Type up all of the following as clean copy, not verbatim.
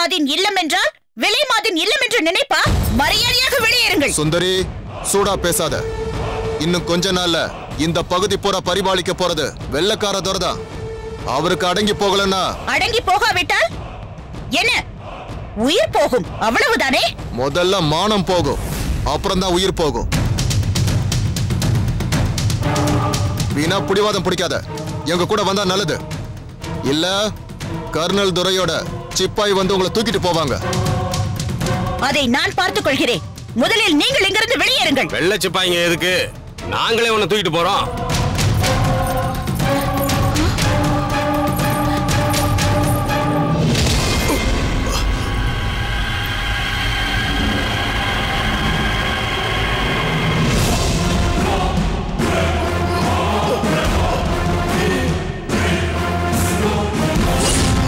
விலைமாதின் இல்லம் என்றால் விலைமாதின் இல்லம் என்று நினைப்பா? மரியாதையாக வெளியேறுங்கள். சுந்தரி, சூடா பேசாத. இன்னும் கொஞ்ச நாள்ல இந்த பகுதி பூரா பரிபாலிக்க போறது வெள்ளக்கார துரைதான். அவருக்கு அடங்கி போகலன்னா? அடங்கி போகாவிட்டால் என்ன? உயிர் போகும், அவ்வளவுதானே? முதல்ல மானம் போகும், அப்புறம் தான் உயிர் போகும். வீணா புடிவாதம் பிடிக்காத. எங்க கூட வந்தா நல்லது. இல்ல கர்னல் துரையோட சிப்பாய் வந்து உங்களை தூக்கிட்டு போவாங்க. அதை நான் பார்த்துக் கொள்கிறேன். முதலில் நீங்கள் இங்கிருந்து வெளியேறுங்கள். வெள்ள சிப்பாய்ங்க எதுக்கு? நாங்களே உன்னை தூக்கிட்டு போறோம்.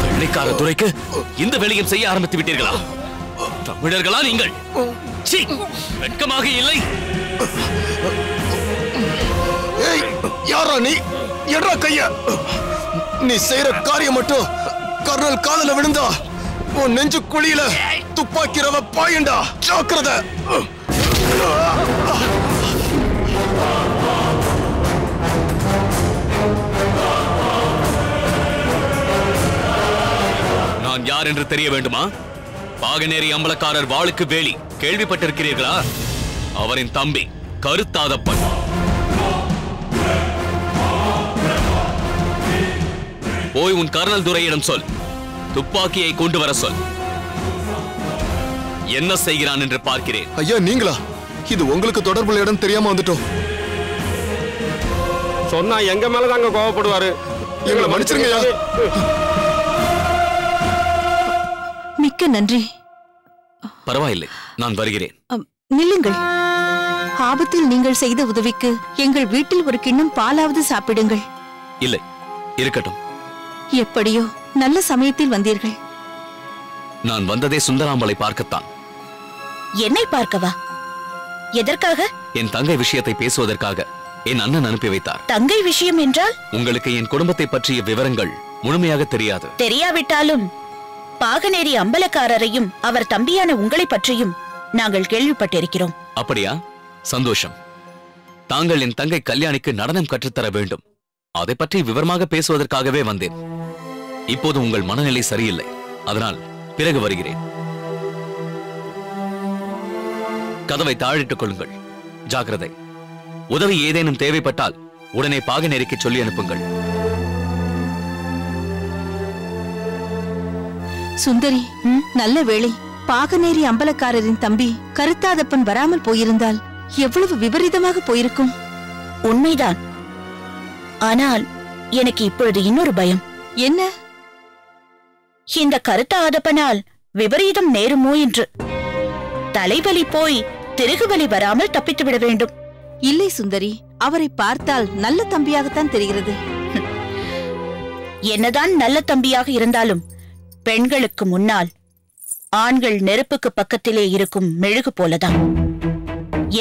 வெள்ளைக்கார துரைக்கு இந்த வேலையும் செய்ய ஆரம்பித்து விட்டீர்களா? தமிழர்களா நீங்கள்? வெட்கமாக இல்லை? யாரா நீ? எடா கைய. நீ செய்யற காரியம் மட்டும் கர்னல் காதல விழுந்தா உன் நெஞ்சு குழியில துப்பாக்கிரவ பாயண்டா. ஜாக்கிரதை. நான் யார் என்று தெரிய வேண்டுமா? பாகனேரி அம்பலக்காரர் வாளுக்கு வேலி கேள்விப்பட்டிருக்கிறீர்களா? அவரின் தம்பி கருத்தாதப்பன். போய் உன் கர்னல் துரையிடம் சொல், துப்பாக்கியை கொண்டு வர சொல். என்ன செய்கிறான் என்று பார்க்கிறேன். ஐயா, நீங்களா? இது உங்களுக்கு தொடர்புள்ள இடம் தெரியாம வந்துட்டோம். சொன்னா எங்க மேலதாங்க கோவப்படுவாரு. எங்களை மன்னிச்சிருங்க. மிக்க நன்றி. பரவாயில்லை, நான் வருகிறேன். நில்லுங்கள். ஆபத்தில் நீங்கள் செய்த உதவிக்கு எங்கள் வீட்டில் ஒரு கிண்ணம் பாலாவது சாப்பிடுங்கள். இல்லை, இருக்கட்டும். எப்படியோ நல்ல சமயத்தில் வந்தீர்கள். நான் வந்ததே சுந்தராம்பலை பார்க்கத்தான். என்னை பார்க்கவா? எதற்காக? என் தங்கை விஷயத்தை பேசுவதற்காக என் அண்ணன் அனுப்பி வைத்தார். தங்கை விஷயம் என்றால்? உங்களுக்கு என் குடும்பத்தை பற்றிய விவரங்கள் முழுமையாக தெரியாது. தெரியாவிட்டாலும் பாகனேரி அம்பலக்காரரையும் அவர் தம்பியான உங்களை பற்றியும் நாங்கள் கேள்விப்பட்டிருக்கிறோம். அப்படியா? சந்தோஷம். தாங்கள் என் தங்கை கல்யாணிக்கு நடனம் கற்றுத்தர வேண்டும். அதை பற்றி விவரமாக பேசுவதற்காகவே வந்தேன். இப்போது உங்கள் மனநிலை சரியில்லை, அதனால் பிறகு வருகிறேன். கதவை தாழிட்டுக் கொள்ளுங்கள். ஜாக்கிரதை. உதவி ஏதேனும் தேவைப்பட்டால் உடனே பாகனேரிக்கு சொல்லி அனுப்புங்கள். சுந்தரி, நல்ல வேளை. பாகனேரி அம்பலக்காரரின் தம்பி கருத்தாதப்பன் வராமல் போயிருந்தால் எவ்வளவு விபரீதமாக போயிருக்கும். உண்மைதான். ஆனால் எனக்கு இப்பொழுது இன்னொரு பயம். என்ன? இந்த கருத்தாதப்பனால் விபரீதம் நேருமோ என்று. தலைவலி போய் திருகுவலி வராமல் தப்பித்து விட வேண்டும். இல்லை சுந்தரி, அவரை பார்த்தால் நல்ல தம்பியாகத்தான் தெரிகிறது. என்னதான் நல்ல தம்பியாக இருந்தாலும் பெண்களுக்கு முன்னால் ஆண்கள் நெருப்புக்கு பக்கத்திலே இருக்கும் மெழுகு போலதான்.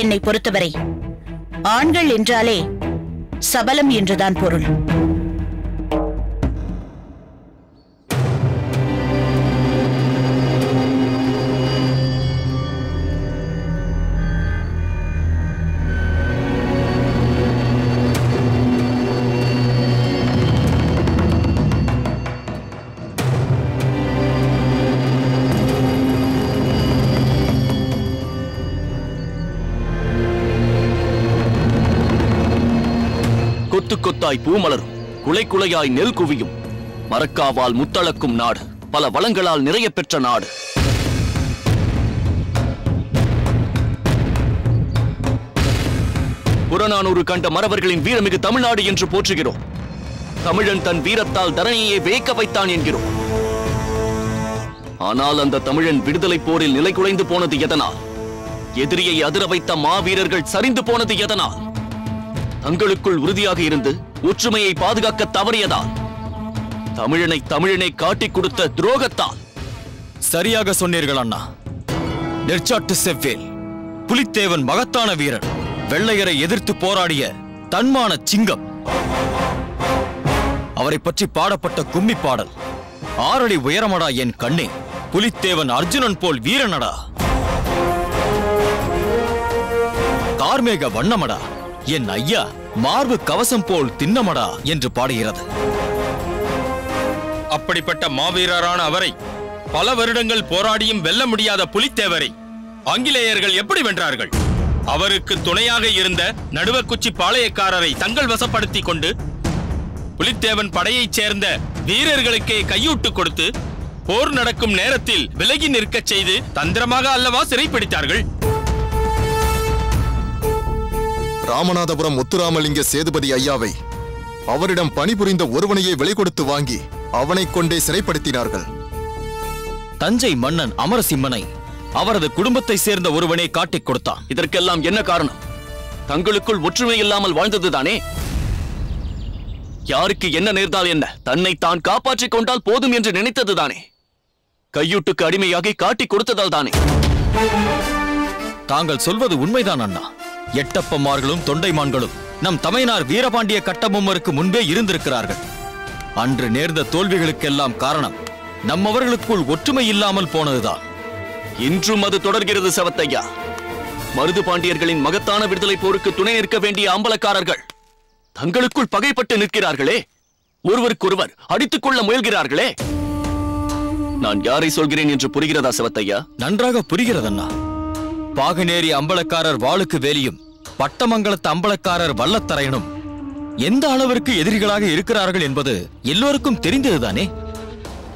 என்னை பொறுத்தவரை ஆண்கள் என்றாலே சபலம் என்றுதான் பொருள். கொத்தாய் பூமலரும், குலை குலையாய் நெல் குவியும், மரக்காவால் முத்தளக்கும் நாடு, பல வளங்களால் நிறைய பெற்ற நாடு. புறநானூறு கண்ட மறவர்களின் வீரமிகு தமிழ்நாடு என்று போற்றுகிறோம். தமிழன் தன் வீரத்தால் தரணியை வேக்க வைத்தான் என்கிறோம். ஆனால் அந்த தமிழன் விடுதலை போரில் நிலை குலைந்து போனது எதனால்? எதிரியை அதிர வைத்த மாவீரர்கள் சரிந்து போனது எதனால்? தங்களுக்குள் உறுதியாக இருந்து ஒற்றுமையை பாதுகாக்க தவறியதால்? தமிழனை காட்டிக் கொடுத்த துரோகத்தால்? சரியாக சொன்னீர்கள் அண்ணா. நெற்சாட்டு செவ்வேல், புலித்தேவன் மகத்தான வீரன், வெள்ளையரை எதிர்த்து போராடிய தன்மான சிங்கம். அவரை பற்றி பாடப்பட்ட கும்மி பாடல் 6 அடி உயரமடா என் கண்ணே, புலித்தேவன் அர்ஜுனன் போல் வீரனடா, கார்மேக வண்ணமடா, என் ஐயா மார்பு கவசம் போல் திண்ணமடா என்று பாடுகிறது. அப்படிப்பட்ட மாவீரரான அவரை பல வருடங்கள் போராடியும் வெல்ல முடியாத புலித்தேவரை ஆங்கிலேயர்கள் எப்படி வென்றார்கள்? அவருக்கு துணையாக இருந்த நடுவக்குச்சி பாளையக்காரரை தங்கள் வசப்படுத்திக் கொண்டு புலித்தேவன் படையைச் சேர்ந்த வீரர்களுக்கே கையூட்டு கொடுத்து போர் நடக்கும் நேரத்தில் விலகி நிற்கச் செய்து தந்திரமாக அல்லவா சிறைப்பிடித்தார்கள். ராமநாதபுரம் முத்துராமலிங்க சேதுபதி ஐயாவை அவரிடம் பணிபுரிந்த ஒருவனையே விலை கொடுத்து வாங்கி அவனை கொண்டே சிறைப்படுத்தினார்கள். தஞ்சை மன்னன் அமரசிம்மனை அவரது குடும்பத்தை சேர்ந்த ஒருவனே காட்டிக் கொடுத்தான். இதற்கெல்லாம் என்ன காரணம்? தங்களுக்குள் ஒற்றுமை இல்லாமல் வாழ்ந்ததுதானே. யாருக்கு என்ன நேர்ந்தால் என்ன, தன்னை தான் காப்பாற்றிக் கொண்டால் போதும் என்று நினைத்ததுதானே. கையூட்டுக்கு அடிமையாகி காட்டிக் கொடுத்ததால் தானே. தாங்கள் சொல்வது உண்மைதான் அண்ணா. எட்டப்பமார்களும் தொண்டைமான்களும் நம் தமையனார் வீரபாண்டிய கட்டபொம்மருக்கு முன்பே இருந்திருக்கிறார்கள். அன்று நேர்ந்த தோல்விகளுக்கெல்லாம் காரணம் நம்மவர்களுக்குள் ஒற்றுமை இல்லாமல் போனதுதான். இன்றும் அது தொடர்கிறது செவத்தையா. மருது பாண்டியர்களின் மகத்தான விடுதலை போருக்கு துணை நிற்க வேண்டிய அம்பலக்காரர்கள் தங்களுக்குள் பகைப்பட்டு நிற்கிறார்களே, ஒருவருக்கொருவர் அடித்துக் கொள்ள முயல்கிறார்களே. நான் யாரை சொல்கிறேன் என்று புரிகிறதா செவத்தையா? நன்றாக புரிகிறதண்ணா. பாகனேரி அம்பலக்காரர் வாளுக்கு வேலியும் பட்டமங்கலத்து அம்பலக்காரர் வல்லத்தரையனும் எந்த அளவிற்கு எதிரிகளாக இருக்கிறார்கள் என்பது எல்லோருக்கும் தெரிந்ததுதானே.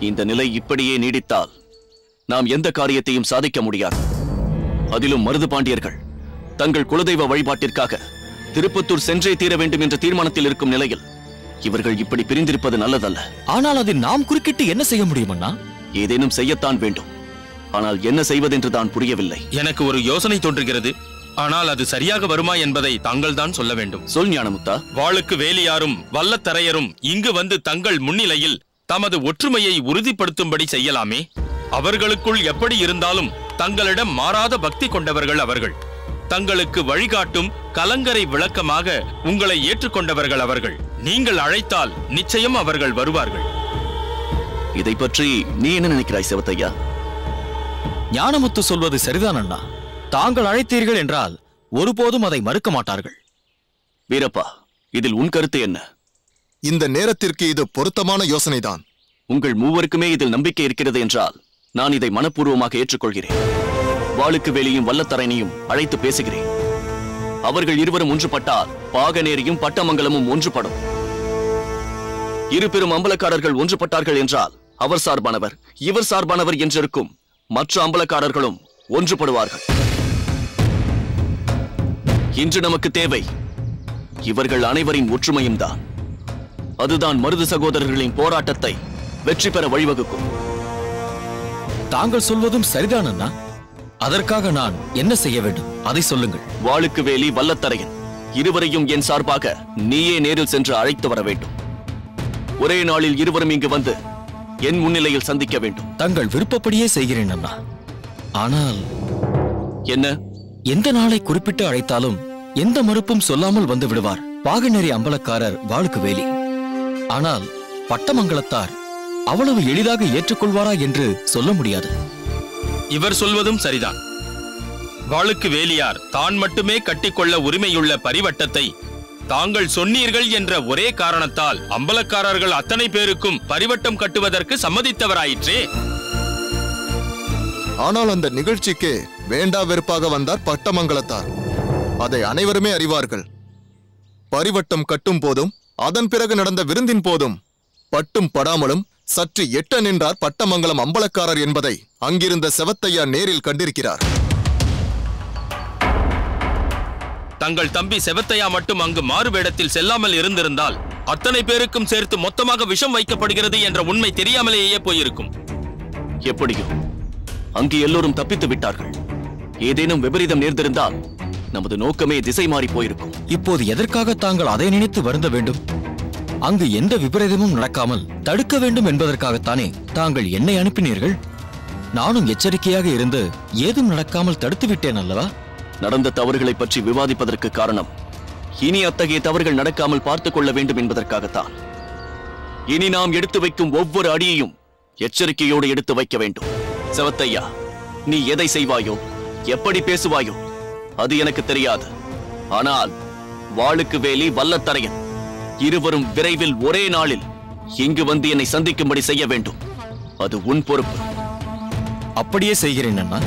இந்த நிலை இப்படியே நீடித்தால் நாம் எந்த காரியத்தையும் சாதிக்க முடியாது. அதிலும் மருது பாண்டியர்கள் தங்கள் குலதெய்வ வழிபாட்டிற்காக திருப்பத்தூர் சென்றே தீர வேண்டும் என்ற தீர்மானத்தில் இருக்கும் நிலையில் இவர்கள் இப்படி பிரிந்திருப்பது நல்லதல்ல. ஆனால் அதை நாம் குறுக்கிட்டு என்ன செய்ய முடியும் அண்ணா? ஏதேனும் செய்யத்தான் வேண்டும். ஆனால் என்ன செய்வதென்று தான் புரியவில்லை. எனக்கு ஒரு யோசனை தோன்றுகிறது. ஆனால் அது சரியாக வருமா என்பதை தாங்கள் தான் சொல்ல வேண்டும். சொல் ஞானமுத்தா. வாளுக்கு வேலியாரும் வல்லத்தரையரும் இங்கு வந்து தங்கள் முன்னிலையில் தமது ஒற்றுமையை உறுதிப்படுத்தும்படி செய்யலாமே. அவர்களுக்குள் எப்படி இருந்தாலும் தங்களிடம் மாறாத பக்தி கொண்டவர்கள் அவர்கள். தங்களுக்கு வழிகாட்டும் கலங்கரை விளக்கமாக உங்களை ஏற்றுக்கொண்டவர்கள் அவர்கள். நீங்கள் அழைத்தால் நிச்சயம் அவர்கள் வருவார்கள். இதை பற்றி நீ என்ன நினைக்கிறாய் செவத்தையா? ஞானமுத்து சொல்வது சரிதான் அண்ணா. தாங்கள் அழைத்தீர்கள் என்றால் ஒருபோதும் அதை மறுக்க மாட்டார்கள். வீரப்பா, இதில் உன் கருத்து என்ன? இந்த நேரத்திற்கு இது பொருத்தமான யோசனைதான். உங்கள் மூவருக்குமே இதில் நம்பிக்கை இருக்கிறது என்றால் நான் இதை மனப்பூர்வமாக ஏற்றுக்கொள்கிறேன். வாளுக்கு வேலியும் வல்லத்தரையனையும் அழைத்து பேசுகிறேன். அவர்கள் இருவரும் ஒன்றுபட்டால் பாகனேரியும் பட்டமங்கலமும் ஒன்றுபடும். இரு பெரும் அம்பலக்காரர்கள் ஒன்றுபட்டார்கள் என்றால் அவர் சார்பானவர் இவர் சார்பானவர் என்றிருக்கும் மற்ற அம்பலக்காரர்களும் ஒன்றுபடுவார்கள். இன்று நமக்கு தேவை இவர்கள் அனைவரின் ஒற்றுமையும் தான். அதுதான் மருது சகோதரர்களின் போராட்டத்தை வெற்றி பெற வழிவகுக்கும். தாங்கள் சொல்வதும் சரிதான் அண்ணா. அதற்காக நான் என்ன செய்ய வேண்டும் அதை சொல்லுங்கள். வாளுக்கு வேலி வல்லத்தரையன் இருவரையும் என் சார்பாக நீயே நேரில் சென்று அழைத்து வர வேண்டும். ஒரே நாளில் இருவரும் இங்கு வந்து என் முன்னிலையில் சந்திக்க வேண்டும். தங்கள் விருப்பப்படியே செய்கிறேன் அண்ணா. ஆனால் என்ன? எந்த நாளை குறிப்பிட்டு அழைத்தாலும் எந்த மறுப்பும் சொல்லாமல் வந்து விடுவார் பாகனேரி அம்பலக்காரர் வாளுக்கு வேலி. ஆனால் பட்டமங்கலத்தார் அவ்வளவு எளிதாக ஏற்றுக்கொள்வாரா என்று சொல்ல முடியாது. இவர் சொல்வதும் சரிதான். வாளுக்கு வேலியார் தான் மட்டுமே கட்டிக்கொள்ள உரிமையுள்ள பரிவட்டத்தை தாங்கள் சொன்னீர்கள் என்ற ஒரே காரணத்தால் அம்பலக்காரர்கள் அத்தனை பேருக்கும் பரிவட்டம் கட்டுவதற்கு சம்மதித்தவராயிற்றே. ஆனால் அந்த நிகழ்ச்சிக்கு வேண்டா வெறுப்பாக வந்தார் பட்டமங்கலத்தார். அதை அனைவருமே அறிவார்கள். பரிவட்டம் கட்டும் போதும் அதன் பிறகு நடந்த விருந்தின் போதும் பட்டும் படாமலும் சற்று எட்ட நின்றார் பட்டமங்கலம் அம்பலக்காரர் என்பதை அங்கிருந்த செவத்தையா நேரில் கண்டிருக்கிறார். தங்கள் தம்பி செவத்தையா மட்டும் அங்கு மாறு வேடத்தில் செல்லாமல் இருந்திருந்தால் அத்தனை பேருக்கும் சேர்த்து மொத்தமாக விஷம் வைக்கப்படுகிறது என்ற உண்மை தெரியாமலேயே போயிருக்கும். எப்படியும் அங்கு எல்லோரும் தப்பித்து விட்டார்கள். ஏதேனும் விபரீதம் நேர்ந்திருந்தால் நமது நோக்கமே திசை மாறி போயிருக்கும். இப்போது எதற்காக தாங்கள் அதை நினைத்து வருந்த வேண்டும்? அங்கு எந்த விபரீதமும் நடக்காமல் தடுக்க வேண்டும் என்பதற்காகத்தானே தாங்கள் என்னை அனுப்பினீர்கள். நானும் எச்சரிக்கையாக இருந்து ஏதும் நடக்காமல் தடுத்து விட்டேன் அல்லவா? நடந்த தவறுகளை பற்றி விவாதிப்பதற்கு காரணம் இனி அத்தகைய தவறுகள் நடக்காமல் பார்த்துக் கொள்ள வேண்டும் என்பதற்காகத்தான். இனி நாம் எடுத்து வைக்கும் ஒவ்வொரு அடியையும் எச்சரிக்கையோடு எடுத்து வைக்க வேண்டும். செவத்தையா, நீ எதை செய்வாயோ, எப்படி பேசுவாயோ அது எனக்கு தெரியாது. ஆனால் வாளுக்கு வேலி வல்லத்தரையன் இருவரும் விரைவில் ஒரே நாளில் இங்கு வந்து என்னை சந்திக்கும்படி செய்ய வேண்டும். அது உன் பொறுப்பு. அப்படியே செய்கிறேன் அண்ணா.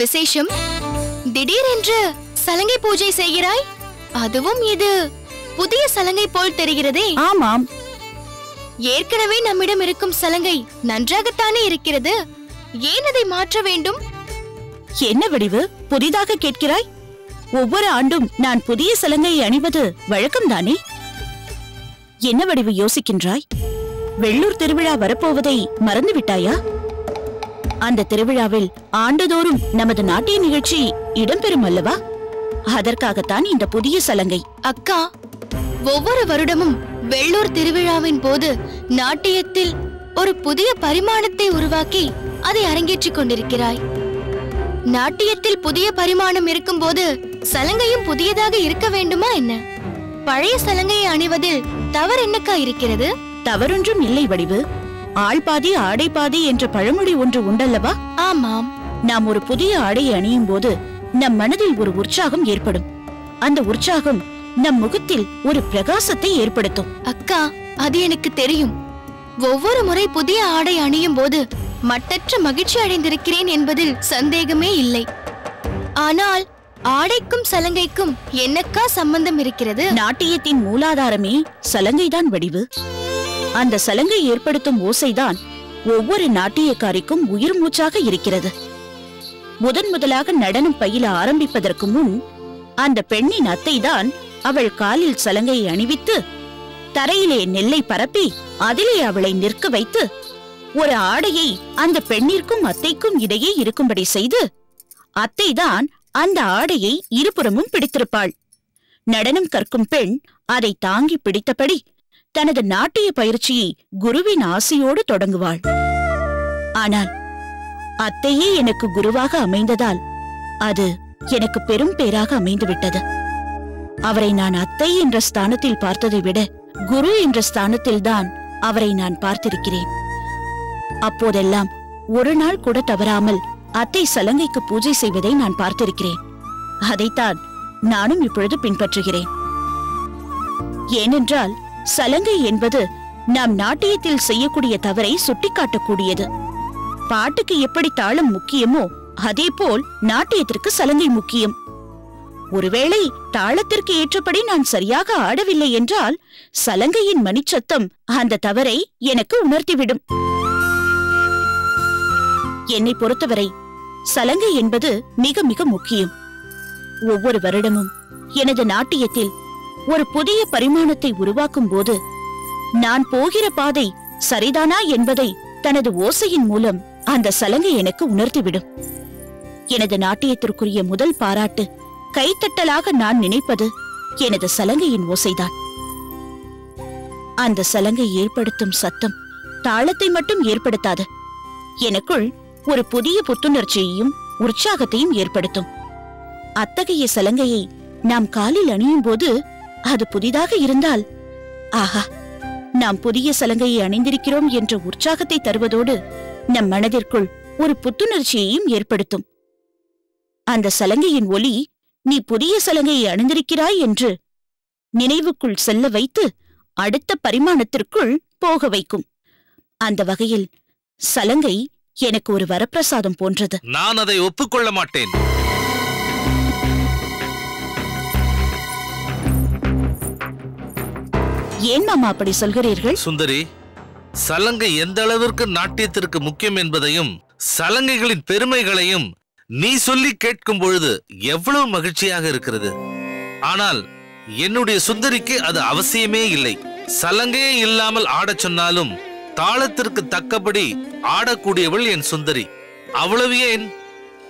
விசேஷம்? திடீரென்று சலங்கை பூஜை செய்கிறாய்? அதுவும் இது புதிய சலங்கை போல் தெரிகிறதே. ஆமாம், ஏற்கனவே நம்மிடம் இருக்கும் சலங்கை நன்றாகத்தானே இருக்கிறது. ஏன் அதை மாற்ற வேண்டும்? என்ன வடிவு புதிதாக கேட்கிறாய்? ஒவ்வொரு ஆண்டும் நான் புதிய சலங்கையை அணிவது வழக்கம்தானே. என்ன வடிவு யோசிக்கின்றாய்? வெள்ளூர் திருவிழா வரப்போவதை மறந்துவிட்டாயா? அந்த திருவிழாவில் ஆண்டுதோறும் நமது நாட்டிய நிகழ்ச்சி இடம்பெறும் அல்லவா? அதற்காகத்தான் இந்த புதிய சலங்கை. அக்கா, ஒவ்வொரு வருடமும் வெள்ளூர் திருவிழாவின் போது நாட்டியத்தில் ஒரு புதிய பரிமாணத்தை உருவாக்கி அதை அரங்கேற்றிக் கொண்டிருக்கிறாய். நாட்டியத்தில் புதிய பரிமாணம் இருக்கும்போது சலங்கையும் புதியதாக இருக்க வேண்டுமா என்ன? பழைய சலங்கையை அணிவதில் தவறு என்னக்கா இருக்கிறது? தவறொன்றும் இல்லை வடிவு. ஆள் பாதி ஆடை பாதி என்ற பழமொழி ஒன்று உண்டல்லவா? ஆமாம். நாம் ஒரு புதிய ஆடையை அணியும் போது நம் மனதில் ஒரு உற்சாகம் ஏற்படும். அந்த உற்சாகம் நம் முகத்தில் ஒரு பிரகாசத்தை ஏற்படுத்தும். அக்கா, அது எனக்கு தெரியும். ஒவ்வொரு முறை புதிய ஆடை அணியும் போது மட்டற்ற மகிழ்ச்சி அடைந்திருக்கிறேன் என்பதில் சந்தேகமே இல்லை. ஆனால் ஆடைக்கும் சலங்கைக்கும் என்னக்கா சம்பந்தம் இருக்கிறது? நாட்டியத்தின் மூலாதாரமே சலங்கைதான் வடிவு. அந்த சலங்கை ஏற்படுத்தும் ஓசைதான் ஒவ்வொரு நாட்டியக்காரிக்கும் உயிர் மூச்சாக இருக்கிறது. முதலாக நடனம் பயில ஆரம்பிப்பதற்கு முன் அந்த பெண்ணின் அத்தைதான் அவள் காலில் சலங்கையை அணிவித்து தரையிலே நெல்லை பரப்பி அதிலே அவளை நிற்க வைத்து ஒரு ஆடையை அந்த பெண்ணிற்கும் அத்தைக்கும் இடையே இருக்கும்படி செய்து அத்தைதான் அந்த ஆடையை இருபுறமும் பிடித்திருப்பாள். நடனம் கற்கும் பெண் அதை தாங்கி பிடித்தபடி தனது நாட்டிய பயிற்சியை குருவின் ஆசையோடு தொடங்குவாள். ஆனால் அத்தையே எனக்கு குருவாக அமைந்ததால் அது எனக்கு பெரும் பேராக அமைந்துவிட்டது. அவரை நான் அத்தை என்ற ஸ்தானத்தில் பார்த்ததை விட குரு என்ற ஸ்தானத்தில்தான் அவரை நான் பார்த்திருக்கிறேன். அப்போதெல்லாம் ஒரு நாள் கூட தவறாமல் அத்தை சலங்கைக்கு பூஜை செய்வதை நான் பார்த்திருக்கிறேன். அதைத்தான் நானும் இப்பொழுது பின்பற்றுகிறேன். ஏனென்றால் சலங்கை என்பது நாம் நாட்டியத்தில் செய்யக்கூடிய தவறை சுட்டிக்காட்டக்கூடியது. பாட்டுக்கு எப்படி தாளம் முக்கியமோ அதேபோல் நாட்டியத்திற்கு சலங்கை முக்கியம். ஒருவேளை தாளத்திற்கு ஏற்றபடி நான் சரியாக ஆடவில்லை என்றால் சலங்கையின் மணிச்சத்தம் அந்த தவறை எனக்கு உணர்த்திவிடும். என்னை பொறுத்தவரை சலங்கை என்பது மிக மிக முக்கியம். ஒவ்வொரு வருடமும் எனது நாட்டியத்தில் ஒரு புதிய பரிமாணத்தை உருவாக்கும் போது நான் போகிற பாதை சரிதானா என்பதை தனது ஓசையின் மூலம் அந்த சலங்கை எனக்கு உணர்த்திவிடும். எனது நாட்டியத்திற்குரிய முதல் பாராட்டு, கைத்தட்டலாக நான் நினைப்பது எனது சலங்கையின் ஓசைதான். அந்த சலங்கை ஏற்படுத்தும் சத்தம் தாளத்தை மட்டும் ஏற்படுத்தாது, எனக்குள் ஒரு புதிய புத்துணர்ச்சியையும் உற்சாகத்தையும் ஏற்படுத்தும். அத்தகைய சலங்கையை நாம் காலில் அணியும் போது அது புதிதாக இருந்தால், ஆஹா, நாம் புதிய சலங்கையை அணிந்திருக்கிறோம் என்ற உற்சாகத்தை தருவதோடு நம் மனதிற்குள் ஒரு புத்துணர்ச்சியையும் ஏற்படுத்தும். அந்த சலங்கையின் ஒலி நீ புதிய சலங்கையை அணிந்திருக்கிறாய் என்று நினைவுக்குள் செல்ல வைத்து அடுத்த பரிமாணத்திற்குள் போக வைக்கும். அந்த வகையில் சலங்கை எனக்கு ஒரு வரப்பிரசாதம் போன்றது. நான் அதை ஒப்புக்கொள்ள மாட்டேன். ஏன் மாமா அப்படி சொல்கிறீர்கள்? சுந்தரி, சலங்கை எந்த அளவிற்கு நாட்டியத்திற்கு முக்கியம் என்பதையும் சலங்கைகளின் பெருமைகளையும் நீ சொல்லி கேட்கும் பொழுது எவ்வளவு மகிழ்ச்சியாக இருக்கிறது. ஆனால் என்னுடைய சுந்தரிக்கு அது அவசியமே இல்லை. சலங்கையே இல்லாமல் ஆடச் சொன்னாலும் தாளத்திற்கு தக்கபடி ஆடக்கூடியவள் என் சுந்தரி. அவ்வளவு ஏன்,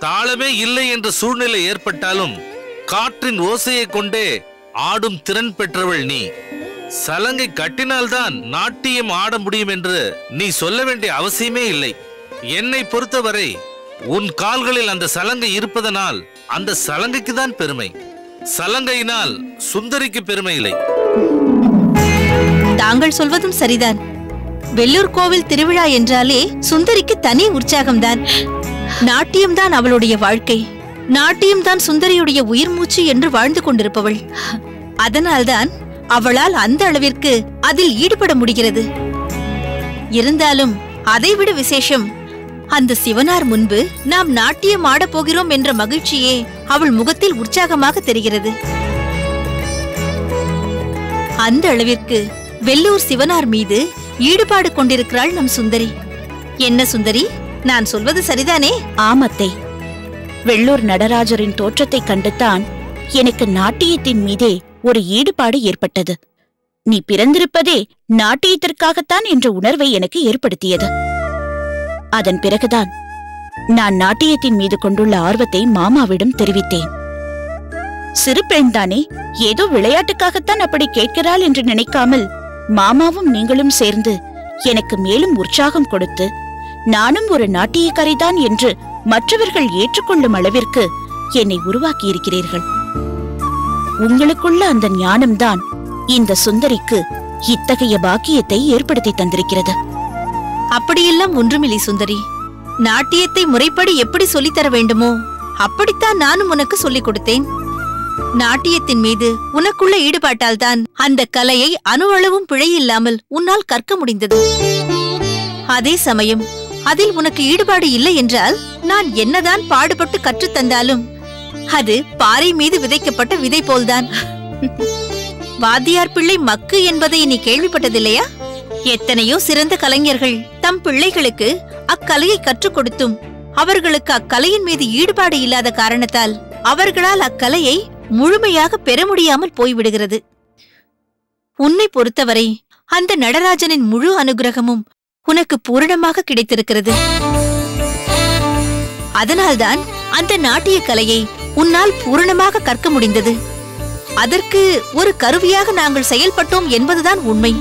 தாளமே இல்லை என்ற சூழ்நிலை ஏற்பட்டாலும் காற்றின் ஓசையை கொண்டே ஆடும் திறன் பெற்றவள் நீ. சலங்கை கட்டினால்தான் நாட்டியம் ஆட முடியும் என்று நீ சொல்ல வேண்டிய அவசியமே இல்லை. என்னை பொறுத்தவரை உன் கால்களில் அந்த சலங்கை இருப்பதனால் அந்த சலங்கைக்கு தான் பெருமை. சலங்கையினால் சுந்தரிக்கு பெருமை இல்லை. தாங்கள் சொல்வதும் சரிதான். வெள்ளூர் கோவில் திருவிழா என்றாலே சுந்தரிக்கு தனி உற்சாகம்தான். நாட்டியம்தான் அவளுடைய வாழ்க்கை. நாட்டியம்தான் சுந்தரியுடைய உயிர் மூச்சு என்று வாழ்ந்து கொண்டிருப்பவள். அதனால்தான் அவளால் அந்த அளவிற்கு அதில் ஈடுபட முடிகிறது. இருந்தாலும் அதைவிட விசேஷம், அந்த சிவனார் முன்பு நாம் நாட்டியம் ஆடப் போகிறோம் என்ற மகிழ்ச்சியே அவள் முகத்தில் உற்சாகமாக தெரிகிறது. அந்த அளவிற்கு வெள்ளூர் சிவனார் மீது ஈடுபாடு கொண்டிருக்கிறாள் நம் சுந்தரி. என்ன சுந்தரி, நான் சொல்வது சரிதானே? ஆமத்தை, வெள்ளூர் நடராஜரின் தோற்றத்தை கண்டுத்தான் எனக்கு நாட்டியத்தின் மீதே ஒரு ஈடுபாடு ஏற்பட்டது. நீ பிறந்திருப்பதே நாட்டியத்திற்காகத்தான் என்ற உணர்வை எனக்கு ஏற்படுத்தியது. அதன் பிறகுதான் நான் நாட்டியத்தின் மீது கொண்டுள்ள ஆர்வத்தை மாமாவிடம் தெரிவித்தேன். சிறு பெண்தானே, ஏதோ விளையாட்டுக்காகத்தான் அப்படி கேட்கிறாள் என்று நினைக்காமல் மாமாவும் நீங்களும் சேர்ந்து எனக்கு மேலும் உற்சாகம் கொடுத்து நானும் ஒரு நாட்டியக்காரிதான் என்று மற்றவர்கள் ஏற்றுக்கொள்ளும் அளவிற்கு என்னை உருவாக்கியிருக்கிறீர்கள். உங்களுக்குள்ள அந்த ஞானம்தான் இந்த சுந்தரிக்கு இத்தகைய பாக்கியத்தை ஏற்படுத்தி தந்திருக்கிறது. அப்படியெல்லாம் ஒன்றுமில்லை சுந்தரி. நாட்டியத்தை முறைப்படி எப்படி சொல்லித்தர வேண்டுமோ அப்படித்தான் நானும் உனக்கு சொல்லிக் கொடுத்தேன். நாட்டியத்தின் மீது உனக்குள்ள ஈடுபாட்டால் தான் அந்த கலையை அணுவளவும் பிழையில்லாமல் உன்னால் கற்க முடிந்தது. அதே சமயம் அதில் உனக்கு ஈடுபாடு இல்லை என்றால் நான் என்னதான் பாடுபட்டு கற்றுத்தந்தாலும் அது பாறை மீது விதைக்கப்பட்ட விதை போல்தான். வாத்தியார் பிள்ளை மக்கு என்பதை நீ கேள்விப்பட்டதில்லையா? எத்தனையோ சிறந்த கலைஞர்கள் தம் பிள்ளைகளுக்கு அக்கலையை கற்றுக் கொடுத்தும் அவர்களுக்கு அக்கலையின் மீது ஈடுபாடு இல்லாத காரணத்தால் அவர்களால் அக்கலையை முழுமையாக பெற முடியாமல் போய்விடுகிறது. உன்னை பொறுத்தவரை அந்த நடராஜனின் முழு அனுகிரகமும் உனக்கு பூரணமாக கிடைத்திருக்கிறது. அதனால்தான் அந்த நாட்டிய கலையை உன்னால் பூரணமாக கற்க முடிந்தது. அதற்கு ஒரு கருவியாக நாங்கள் செயல்பட்டோம் என்பதுதான் உண்மை.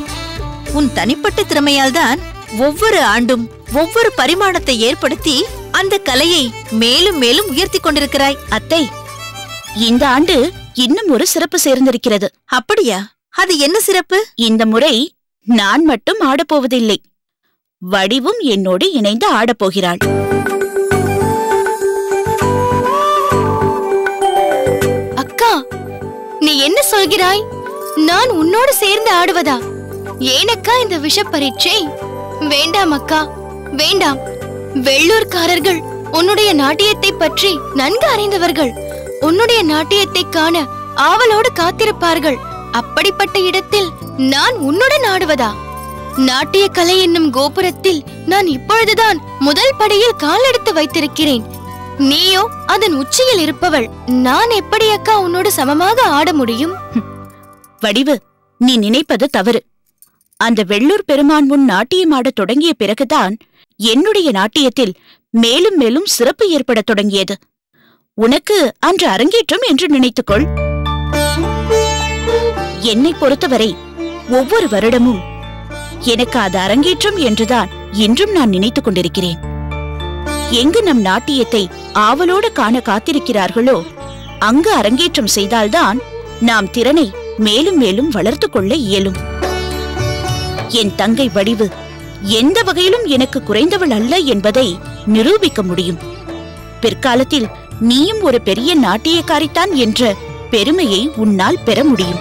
உன் தனிப்பட்ட திறமையால் தான் ஒவ்வொரு ஆண்டும் ஒவ்வொரு பரிமாணத்தை ஏற்படுத்தி அந்த கலையை மேலும் மேலும் உயர்த்தி கொண்டிருக்கிறாய். அத்தை, இந்த ஆண்டு இன்னும் ஒரு சிறப்பு சேர்ந்திருக்கிறது. அப்படியா? அது என்ன சிறப்பு? இந்த முறை நான் மட்டும் ஆடப்போவதில்லை, வடிவும் என்னோடு இணைந்து ஆடப்போகிறாள். அக்கா, நீ என்ன சொல்கிறாய்? நான் உன்னோடு சேர்ந்து ஆடுவதா? ஏனக்கா இந்த விஷ பரீட்சை? வேண்டாம் அக்கா, வேண்டாம். வெள்ளூர்காரர்கள் உன்னுடைய நாட்டியத்தை பற்றி நன்கு அறிந்தவர்கள். உன்னுடைய நாட்டியத்தை காண ஆவலோடு காத்திருப்பார்கள். அப்படிப்பட்ட இடத்தில் நான் உன்னுடன் ஆடுவதா? நாட்டிய கலை என்னும் கோபுரத்தில் நான் இப்பொழுதுதான் முதல் படியில் கால் எடுத்து வைத்திருக்கிறேன். நீயோ அதன் உச்சியில் இருப்பவள். நான் எப்படி அக்கா உன்னோடு சமமாக ஆட முடியும்? வடிவு, நீ நினைப்பது தவறு. அந்த வெள்ளூர் பெருமான் முன் நாட்டியமாடத் தொடங்கிய பிறகுதான் என்னுடைய நாட்டியத்தில் மேலும் மேலும் சிறப்பு ஏற்படத் தொடங்கியது. உனக்கு அன்று அரங்கேற்றம் என்று நினைத்துக்கொள். என்னை பொறுத்தவரை ஒவ்வொரு வருடமும் எனக்கு அது அரங்கேற்றம் என்றுதான் இன்றும் நான் நினைத்துக் கொண்டிருக்கிறேன். எங்கு நம் நாட்டியத்தை ஆவலோடு காண காத்திருக்கிறார்களோ அங்கு அரங்கேற்றம் செய்தால்தான் நாம் திறனை மேலும் மேலும் வளர்த்துக் கொள்ள இயலும். என் தங்கை வடிவு எந்த வகையிலும் எனக்கு குறைந்தவள் அல்ல என்பதை நிரூபிக்க முடியும். பிற்காலத்தில் நீயும் ஒரு பெரிய நாட்டியக்காரித்தான் என்ற பெருமையை உன்னால் பெற முடியும்.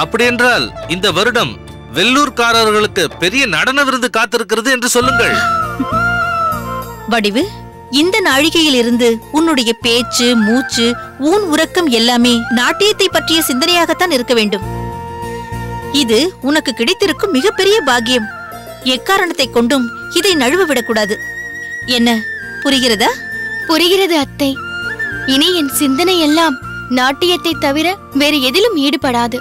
அப்படியென்றால் இந்த வருடம் வெள்ளூர்காரர்களுக்கு பெரிய நடன விருந்து காத்திருக்கிறது என்று சொல்லுங்கள். வடிவு, இந்த நாழிகையில் இருந்து உன்னுடைய பேச்சு, மூச்சு, ஊன் உறக்கம் எல்லாமே நாட்டியத்தை பற்றிய சிந்தனையாகத்தான் இருக்க வேண்டும். இது உனக்கு கிடைத்திருக்கும் மிகப்பெரிய பாக்கியம். எக்காரணத்தை கொண்டும் இதை நழுவ விடக்கூடாது. என்ன, புரிகிறதா? புரிகிறது அத்தை. இனி என் சிந்தனை எல்லாம் நாட்டியத்தை தவிர வேறு எதிலும் ஈடுபடாது.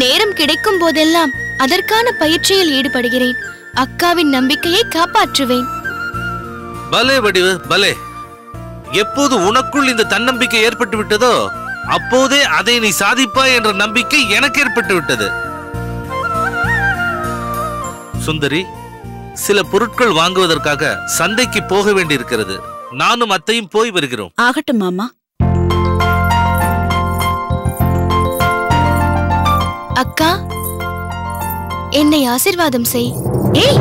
நேரம் கிடைக்கும் போதெல்லாம் அதற்கான பயிற்சியில் ஈடுபடுகிறேன். அக்காவின் நம்பிக்கையை காப்பாற்றுவேன். பலே வடிவு, பலே. எப்போது உனக்குள் இந்த தன்னம்பிக்கை ஏற்பட்டு விட்டதோ அப்போதே அதை நீ சாதிப்பாய் என்ற நம்பிக்கை எனக்கு ஏற்பட்டு விட்டது. சுந்தரி, சில பொருட்கள் வாங்குவதற்காக சந்தைக்கு போக வேண்டியிருக்கிறது. நானும் அத்தையும் போய் வருகிறோம். ஆகட்டும் மாமா. அக்கா, என்னை ஆசீர்வாதம் செய். ஏய்,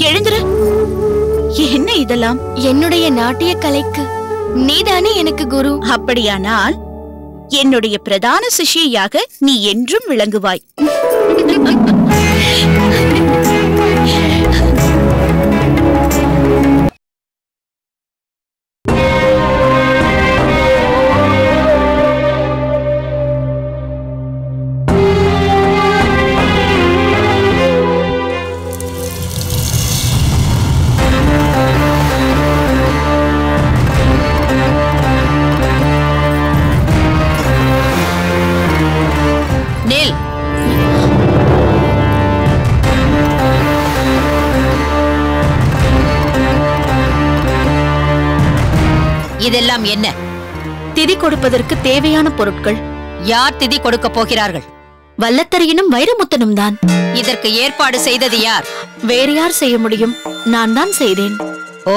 எழுந்திரு. என்ன இதெல்லாம்? என்னுடைய நாட்டிய கலைக்கு நீதானே எனக்கு குரு. அப்படியானால் என்னுடைய பிரதான சிஷ்யையாக நீ என்றும் விளங்குவாய். இதெல்லாம் என்ன? திதி கொடுப்பதற்கு தேவையான பொருட்கள். யார் திதி கொடுக்க போகிறார்கள்? வல்லத்தரையனும் வைரமுத்தனும் தான். இதற்கு ஏற்பாடு செய்தது யார்? வேறு யார் செய்ய முடியும்? நான் தான் செய்தேன். ஓ,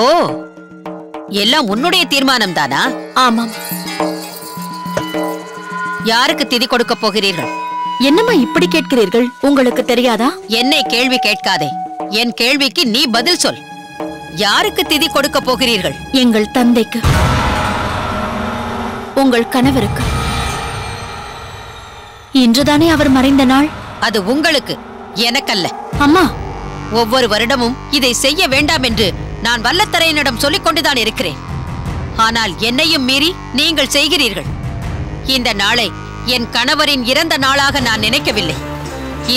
எல்லாம் உன்னுடைய தீர்மானம் தானா? ஆமாம். யாருக்கு திதி கொடுக்க போகிறீர்கள்? என்னம்மா இப்படி கேட்கிறீர்கள்? உங்களுக்கு தெரியாதா? என்னை கேள்வி கேட்காதே. என் கேள்விக்கு நீ பதில் சொல். யாருக்கு திதி கொடுக்க போகிறீர்கள்? எங்கள் தந்தைக்கு. உங்கள் கணவருக்கு. இன்றுதானே அவர் மறைந்த நாள். அது உங்களுக்கு, எனக்கல்ல. அம்மா, ஒவ்வொரு வருடமும் இதை செய்ய வேண்டாம் என்று நான் வல்லத்தரையனிடம் சொல்லிக் கொண்டுதான் இருக்கிறேன். ஆனால் என்னையும் மீறி நீங்கள் செய்கிறீர்கள். இந்த நாளை என் கணவரின் இறந்த நாளாக நான் நினைக்கவில்லை.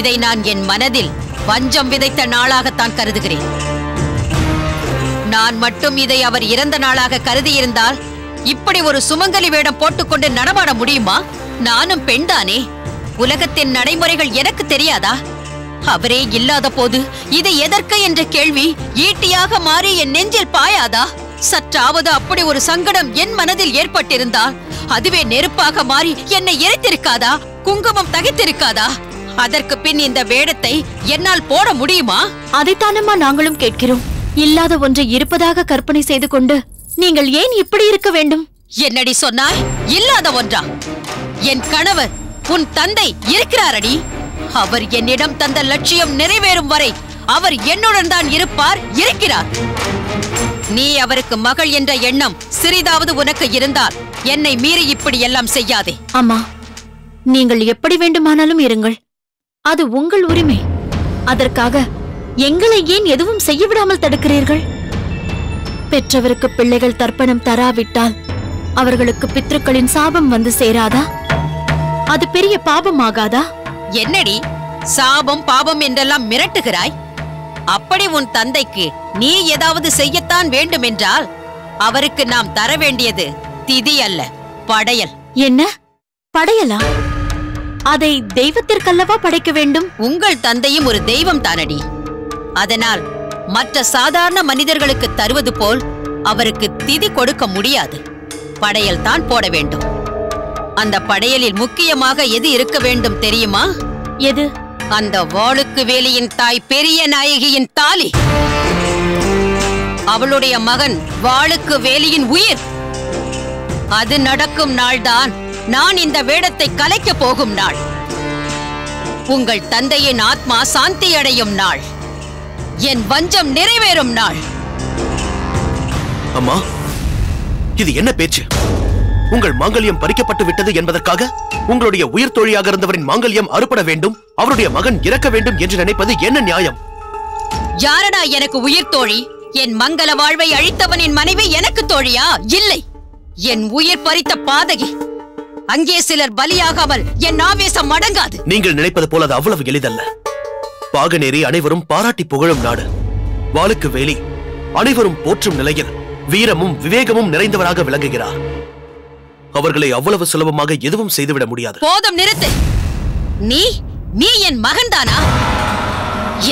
இதை நான் என் மனதில் வஞ்சம் விதைத்த நாளாகத்தான் கருதுகிறேன். நான் மட்டும் இதை அவர் இறந்த நாளாக கருதியிருந்தால் இப்படி ஒரு சுமங்கலி வேடம் போட்டுக்கொண்டு நடமாட முடியுமா? நானும் பெண்தானே. உலகத்தின் நடைமுறைகள் எனக்கு தெரியாதா? அவரே இல்லாத போது இது எதற்கு என்ற கேள்வி ஈட்டியாக மாறி என் நெஞ்சில் பாயாதா? சற்றாவது அப்படி ஒரு சங்கடம் என் மனதில் ஏற்பட்டிருந்தால் அதுவே நெருப்பாக மாறி என்னை எரித்திருக்காதா? குங்குமம் தகித்திருக்காதா? அதற்கு பின் இந்த வேடத்தை என்னால் போட முடியுமா? அதைத்தானம்மா நாங்களும் கேட்கிறோம். இல்லாத ஒன்றை இருப்பதாக கற்பனை செய்து கொண்டு நீங்கள் ஏன் இப்படி இருக்க வேண்டும்? என்னடி சொன்னாய்? இல்லாத ஒன்றா? என் கணவர், உன் தந்தை இருக்கிறாரடி. அவர் என்னிடம் தந்த லட்சியம் நிறைவேறும் வரை அவர் என்னுடன் தான் இருப்பார், இருக்கிறார். நீ அவருக்கு மகள் என்ற எண்ணம் சிறிதாவது உனக்கு இருந்தால் என்னை மீறி இப்படி எல்லாம் செய்யாதே. அம்மா, நீங்கள் எப்படி வேண்டுமானாலும் இருங்கள். அது உங்கள் உரிமை. அதற்காக எங்களை ஏன் எதுவும் செய்ய விடாமல் தடுக்கிறீர்கள்? பெற்றவருக்கு பிள்ளைகள் தர்ப்பணம் தராவிட்டால் அவர்களுக்கு பித்ருக்களின் சாபம் வந்து சேராதா? அது பெரிய பாபமாகாதா? என்னடி சாபம் பாபம் என்றெல்லாம் மிரட்டுகிறாய்? அப்படி உன் தந்தைக்கு நீ ஏதாவது செய்யத்தான் வேண்டும் என்றால் அவருக்கு நாம் தர வேண்டியது திதி அல்ல, படையல். என்ன படையலா? அதை தெய்வத்திற்கல்லவா படைக்க வேண்டும்? உங்கள் தந்தையும் ஒரு தெய்வம் தானடி. அதனால் மற்ற சாதாரண மனிதர்களுக்கு தருவது போல் அவருக்கு திதி கொடுக்க முடியாது. படையல் தான் போட வேண்டும். அந்த படையலில் முக்கியமாக எது இருக்க வேண்டும் தெரியுமா? எது? அந்த வாளுக்கு வேலியின் தாய் பெரிய நாயகியின் தாலி. அவளுடைய மகன் வாளுக்கு வேலியின் உயிர். அது நடக்கும் நாள்தான் நான் இந்த வேடத்தை கலைக்க போகும் நாள். உங்கள் தந்தையின் ஆத்மா சாந்தி அடையும் நாள். என் வஞ்சம் நிறைவேறும் நாள். அம்மா, இது என்ன பேச்சு? உங்கள் மாங்கல்யம் பறிக்கப்பட்டு விட்டது என்பதற்காக உங்களுடைய உயிர் தோழியாக இருந்தவரின் மாங்கல்யம் அறுபட வேண்டும், அவருடைய மகன் இறக்க வேண்டும் என்று நினைப்பது என்ன நியாயம்? யாரடா எனக்கு உயிர் தோழி? என் மங்கள வாழ்வை அழித்தவனின் மனைவி எனக்கு தோழியா? இல்லை, என் உயிர் பறித்த பாதகி. அங்கே சிலர் பலியாகாமல் என் ஆவேசம் அடங்காது. நீங்கள் நினைப்பது போல அது அவ்வளவு எளிதல்ல. பாகநேரி அனைவரும் பாராட்டி புகழும் நாடு. வாளுக்கு வேலி அனைவரும் போற்றும் நிலையில் வீரமும் விவேகமும் நிறைந்தவராக விளங்குகிறார். அவர்களை அவ்வளவு சுலபமாக எதுவும் செய்துவிட முடியாது. போதும், நிறுத்து. நீ என் மகன்தானா?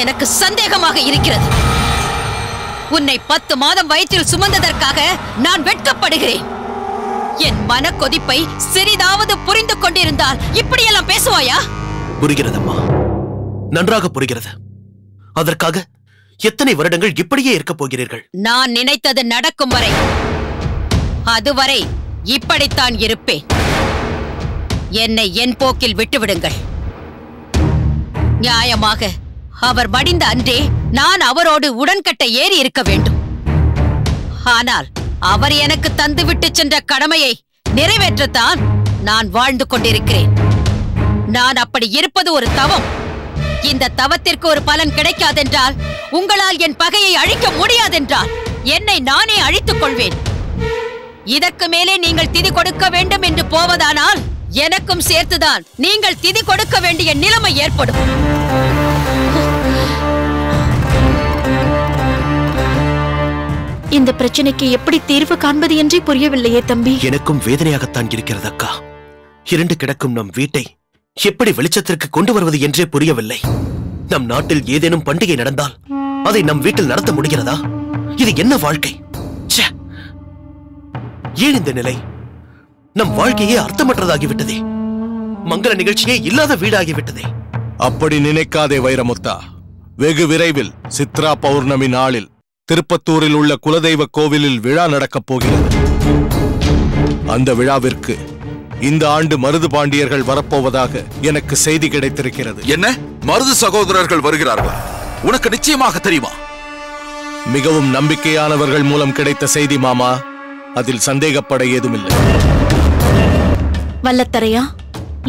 எனக்கு சந்தேகமாக இருக்கிறது. உன்னை 10 மாதம் வயிற்றில் சுமந்ததற்காக நான் வெட்கப்படுகிறேன். என் மன கொதிப்பை சிறிதாவது புரிந்து கொண்டிருந்தால் இப்படியெல்லாம் பேசுவாயா? புரிகிறதம்மா, நன்றாக புரிகிறது. அதற்காக எத்தனை வருடங்கள் இப்படியே இருக்கப் போகிறீர்கள்? நான் நினைத்தது நடக்கும் வரை, அதுவரை இப்படித்தான் இருப்பேன். என்னை என் போக்கில் விட்டுவிடுங்கள். நியாயமாக அவர் மடிந்த அன்றே நான் அவரோடு உடன்கட்டை ஏறி இருக்க வேண்டும். ஆனால் அவர் எனக்கு தந்துவிட்டு சென்ற கடமையை நிறைவேற்றத்தான் நான் வாழ்ந்து கொண்டிருக்கிறேன். நான் அப்படி இருப்பது ஒரு தவம். இந்த தவத்திற்கு ஒரு பலன் கிடைக்காதென்றால், உங்களால் என் பகையை அழிக்க முடியாதென்றால் என்னை நானே அழித்துக் கொள்வேன். இதற்கு மேலே நீங்கள் திதி கொடுக்க வேண்டும் என்று போவதானால் எனக்கும் சேர்த்துதான் நீங்கள் திதி கொடுக்க வேண்டிய நிலைமை ஏற்படும். இந்த பிரச்சனைக்கு எப்படி தீர்வு காண்பது என்றே புரியவில்லையே தம்பி. எனக்கும் வேதனையாகத்தான் இருக்கிறது அக்கா. இருண்டு கிடக்கும் நம் வீட்டை எப்படி வெளிச்சத்திற்கு கொண்டு வருவது என்றே புரியவில்லை. நம் நாட்டில் ஏதேனும் பண்டிகை நடந்தால் அதை நம் வீட்டில் நடத்த முடிகிறதா? இது என்ன வாழ்க்கை? ஏன் இந்த நிலை? நம் வாழ்க்கையே அர்த்தமற்றதாகிவிட்டதே. மங்கள நிகழ்ச்சியே இல்லாத வீடாகிவிட்டதே. அப்படி நினைக்காதே வைரமுத்தா. வெகு விரைவில் சித்ரா பௌர்ணமி நாளில் திருப்பத்தூரில் உள்ள குலதெய்வ கோவிலில் விழா நடக்கப் போகிறது. அந்த விழாவிற்கு இந்த ஆண்டு மருது பாண்டியர்கள் வரப்போவதாக எனக்கு செய்தி கிடைத்திருக்கிறது. என்ன? மருது சகோதரர்கள் வருகிறார்கள்? உனக்கு நிச்சயமாக தெரியுமா? மிகவும் நம்பிக்கையானவர்கள் மூலம் கிடைத்த செய்தி மாமா. அதில் சந்தேகப்பட ஏதுமில்லை. வல்லத்தரையா,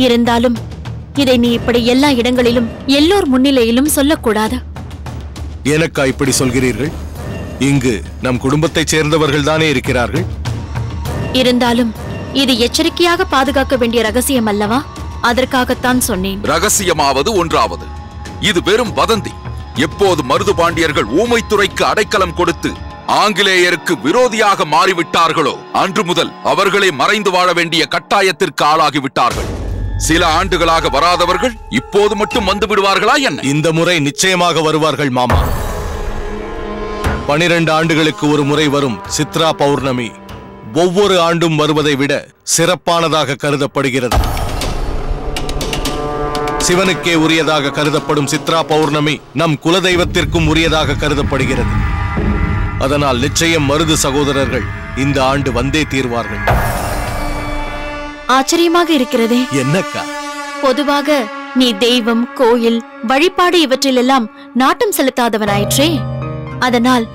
இருந்தாலும் இதை நீ இப்படி எல்லா இடங்களிலும் எல்லோர் முன்னிலையிலும் சொல்லக்கூடாது. எனக்கா இப்படி சொல்கிறீர்கள்? இங்கு நம் குடும்பத்தைச் சேர்ந்தவர்கள் தானே இருக்கிறார்கள். இருந்தாலும் இது எச்சரிக்கையாக பாதுகாக்க வேண்டிய ரகசியம் அல்லவா? அதற்காகத்தான் சொன்னேன். ரகசியமாவது ஒன்றாவது, இது வெறும் வதந்தி. எப்போது மருது பாண்டியர்கள் ஊமைத்துறைக்கு அடைக்கலம் கொடுத்து ஆங்கிலேயருக்கு விரோதியாக மாறிவிட்டார்களோ அன்று முதல் அவர்களே மறைந்து வாழ வேண்டிய கட்டாயத்திற்கு ஆளாகிவிட்டார்கள். சில ஆண்டுகளாக வராதவர்கள் இப்போது மட்டும் வந்து விடுவார்களா என்ன? இந்த முறை நிச்சயமாக வருவார்கள் மாமா. 12 ஆண்டுகளுக்கு ஒரு முறை வரும் சித்ரா பௌர்ணமி ஒவ்வொரு ஆண்டும் வருவதை விட சிறப்பானதாக கருதப்படுகிறது. சிவனுக்கே உரியதாக கருதப்படும் சித்ரா பௌர்ணமி நம் குலதெய்வத்திற்கும் உரியதாக கருதப்படுகிறது. அதனால் நிச்சயம் மருது சகோதரர்கள் இந்த ஆண்டு வந்தே தீர்வார்கள். ஆச்சரியமாக இருக்கிறதே. என்னக்கா? பொதுவாக நீ தெய்வம், கோயில், வழிபாடு இவற்றிலெல்லாம் நாட்டம் செலுத்தாதவனாயிற்றே. அதனால்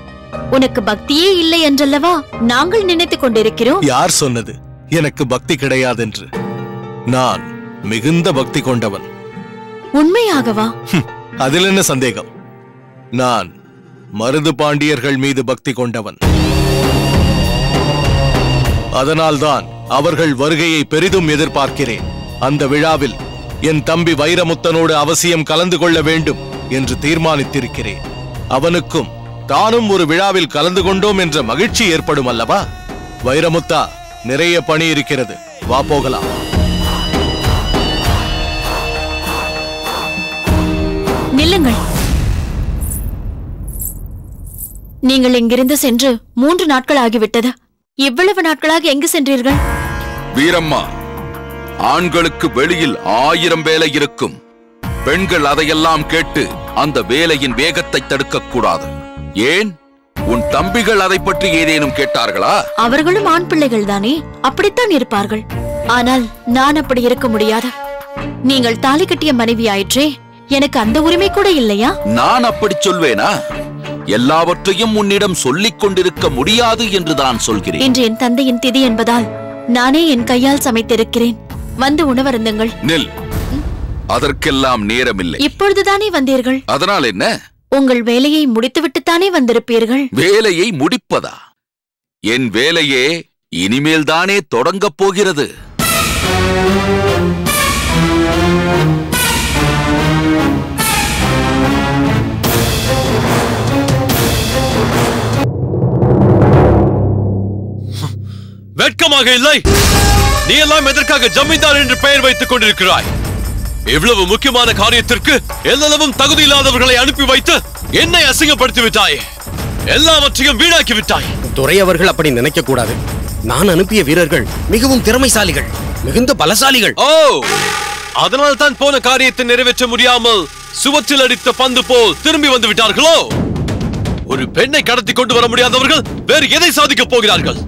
உனக்கு பக்தியே இல்லை என்றல்லவா நாங்கள் நினைத்துக் கொண்டிருக்கிறோம். யார் சொன்னது எனக்கு பக்தி கிடையாதென்று? நான் மிகுந்த பக்தி கொண்டவன். உண்மையாகவா? அதில் என்ன சந்தேகம்? நான் மருது பாண்டியர்கள் மீது பக்தி கொண்டவன். அதனால்தான் அவர்கள் வருகையை பெரிதும் எதிர்பார்க்கிறேன். அந்த விழாவில் என் தம்பி வைரமுத்தனோடு அவசியம் கலந்து கொள்ள வேண்டும் என்று தீர்மானித்திருக்கிறேன். அவனுக்கும் தானும் ஒரு விழாவில் கலந்து கொண்டோம் என்ற மகிழ்ச்சி ஏற்படும் அல்லவா? வைரமுத்தா, நிறைய பணி இருக்கிறது, வா போகலாம். நில்லுங்கள். நீங்கள் இங்கிருந்து சென்று 3 நாட்கள் ஆகிவிட்டது. இவ்வளவு நாட்களாக எங்கு சென்றீர்கள்? வீரம்மா, ஆண்களுக்கு வெளியில் 1000 வேலை இருக்கும். பெண்கள் அதையெல்லாம் கேட்டு அந்த வேலையின் வேகத்தை தடுக்க கூடாது. ஏன், உன் தம்பிகள் அதை பற்றி ஏதேனும் கேட்டார்களா? அவர்களும் ஆண் பிள்ளைகள் தானே, அப்படித்தான் இருப்பார்கள். ஆனால் நான் அப்படி இருக்க முடியாது. நீங்கள் தாலி கட்டிய மனைவி ஆயிற்றே, எனக்கு அந்த உரிமை கூட இல்லையா? நான் அப்படி சொல்வேனா? எல்லாவற்றையும் உன்னிடம் சொல்லிக் கொண்டிருக்க முடியாது என்று தான் சொல்கிறேன். இன்று என் தந்தையின் திதி என்பதால் நானே என் கையால் சமைத்திருக்கிறேன். வந்து உணவருந்துங்கள். நில், அதற்கெல்லாம் நேரமில்லை. இப்பொழுதுதானே வந்தீர்கள். அதனால் என்ன? உங்கள் வேலையை முடித்துவிட்டுத்தானே வந்திருப்பீர்கள். வேலையை முடிப்பதா? என் வேலையே இனிமேல் தானே தொடங்கப் போகிறது. வெட்கமாக இல்லை? நீ எல்லாம் எதற்காக ஜமீன்தார் என்று பெயர் வைத்துக் கொண்டிருக்கிறாய்? இவ்வளவு முக்கியமான காரியத்திற்கு எல்லளவும் தகுதி இல்லாதவர்களை அனுப்பி வைத்து என்னை அசிங்கப்படுத்தி விட்டாய். எல்லாவற்றையும் வீணாக்கி விட்டாய். துரை அவர்கள் அப்படி நினைக்க கூடாது. நான் அனுப்பிய வீரர்கள் மிகவும் திறமைசாலிகள், மிகுந்த பலசாலிகள். ஓ, அதனால் தான் போன காரியத்தை நிறைவேற்ற முடியாமல் சுவற்றில் அடித்த பந்து போல் திரும்பி வந்து விட்டார்களோ? ஒரு பெண்ணை கடத்தி கொண்டு வர முடியாதவர்கள் வேறு எதை சாதிக்கப் போகிறார்கள்?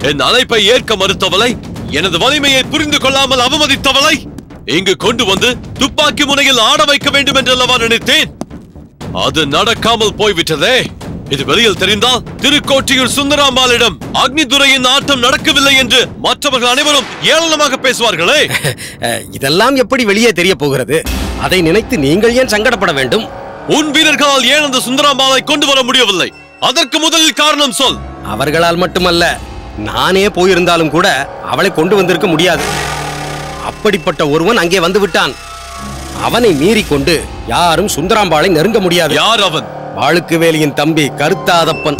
என் அழைப்பை ஏற்க மறுத்தவளை, எனது வலிமையை புரிந்து கொள்ளாமல் அவமதித்தவளை இங்கு கொண்டு வந்து துப்பாக்கி முனையில் ஆட வைக்க வேண்டும் என்றல்லவா நினைத்தேன். அது நடக்காமல் போய்விட்டதே. இது வெளியில் தெரிந்தால் திருக்கோட்டியூர் சுந்தராம்பாளிடம் அக்னிதுரையின் ஆட்டம் நடக்கவில்லை என்று மற்றவர்கள் அனைவரும் ஏளனமாக பேசுவார்களே. இதெல்லாம் எப்படி வெளியே தெரிய போகிறது? அதை நினைத்து நீங்கள் ஏன் சங்கடப்பட வேண்டும்? உன் வீரர்களால் ஏன் அந்த சுந்தராம்பாளை கொண்டு வர முடியவில்லை? அதற்கு முதலில் காரணம் சொல். அவர்களால் மட்டுமல்ல, நானே போயிருந்தாலும் கூட அவளை கொண்டு வந்திருக்க முடியாது. அப்படிப்பட்ட ஒருவன் அங்கே வந்து விட்டான். அவனை மீறி கொண்டு யாரும் சுந்தராம்பாளை நெருங்க முடியாது. யார் அவன்? வாளுக்கு வேலியின் தம்பி கருத்தாதப்பன்.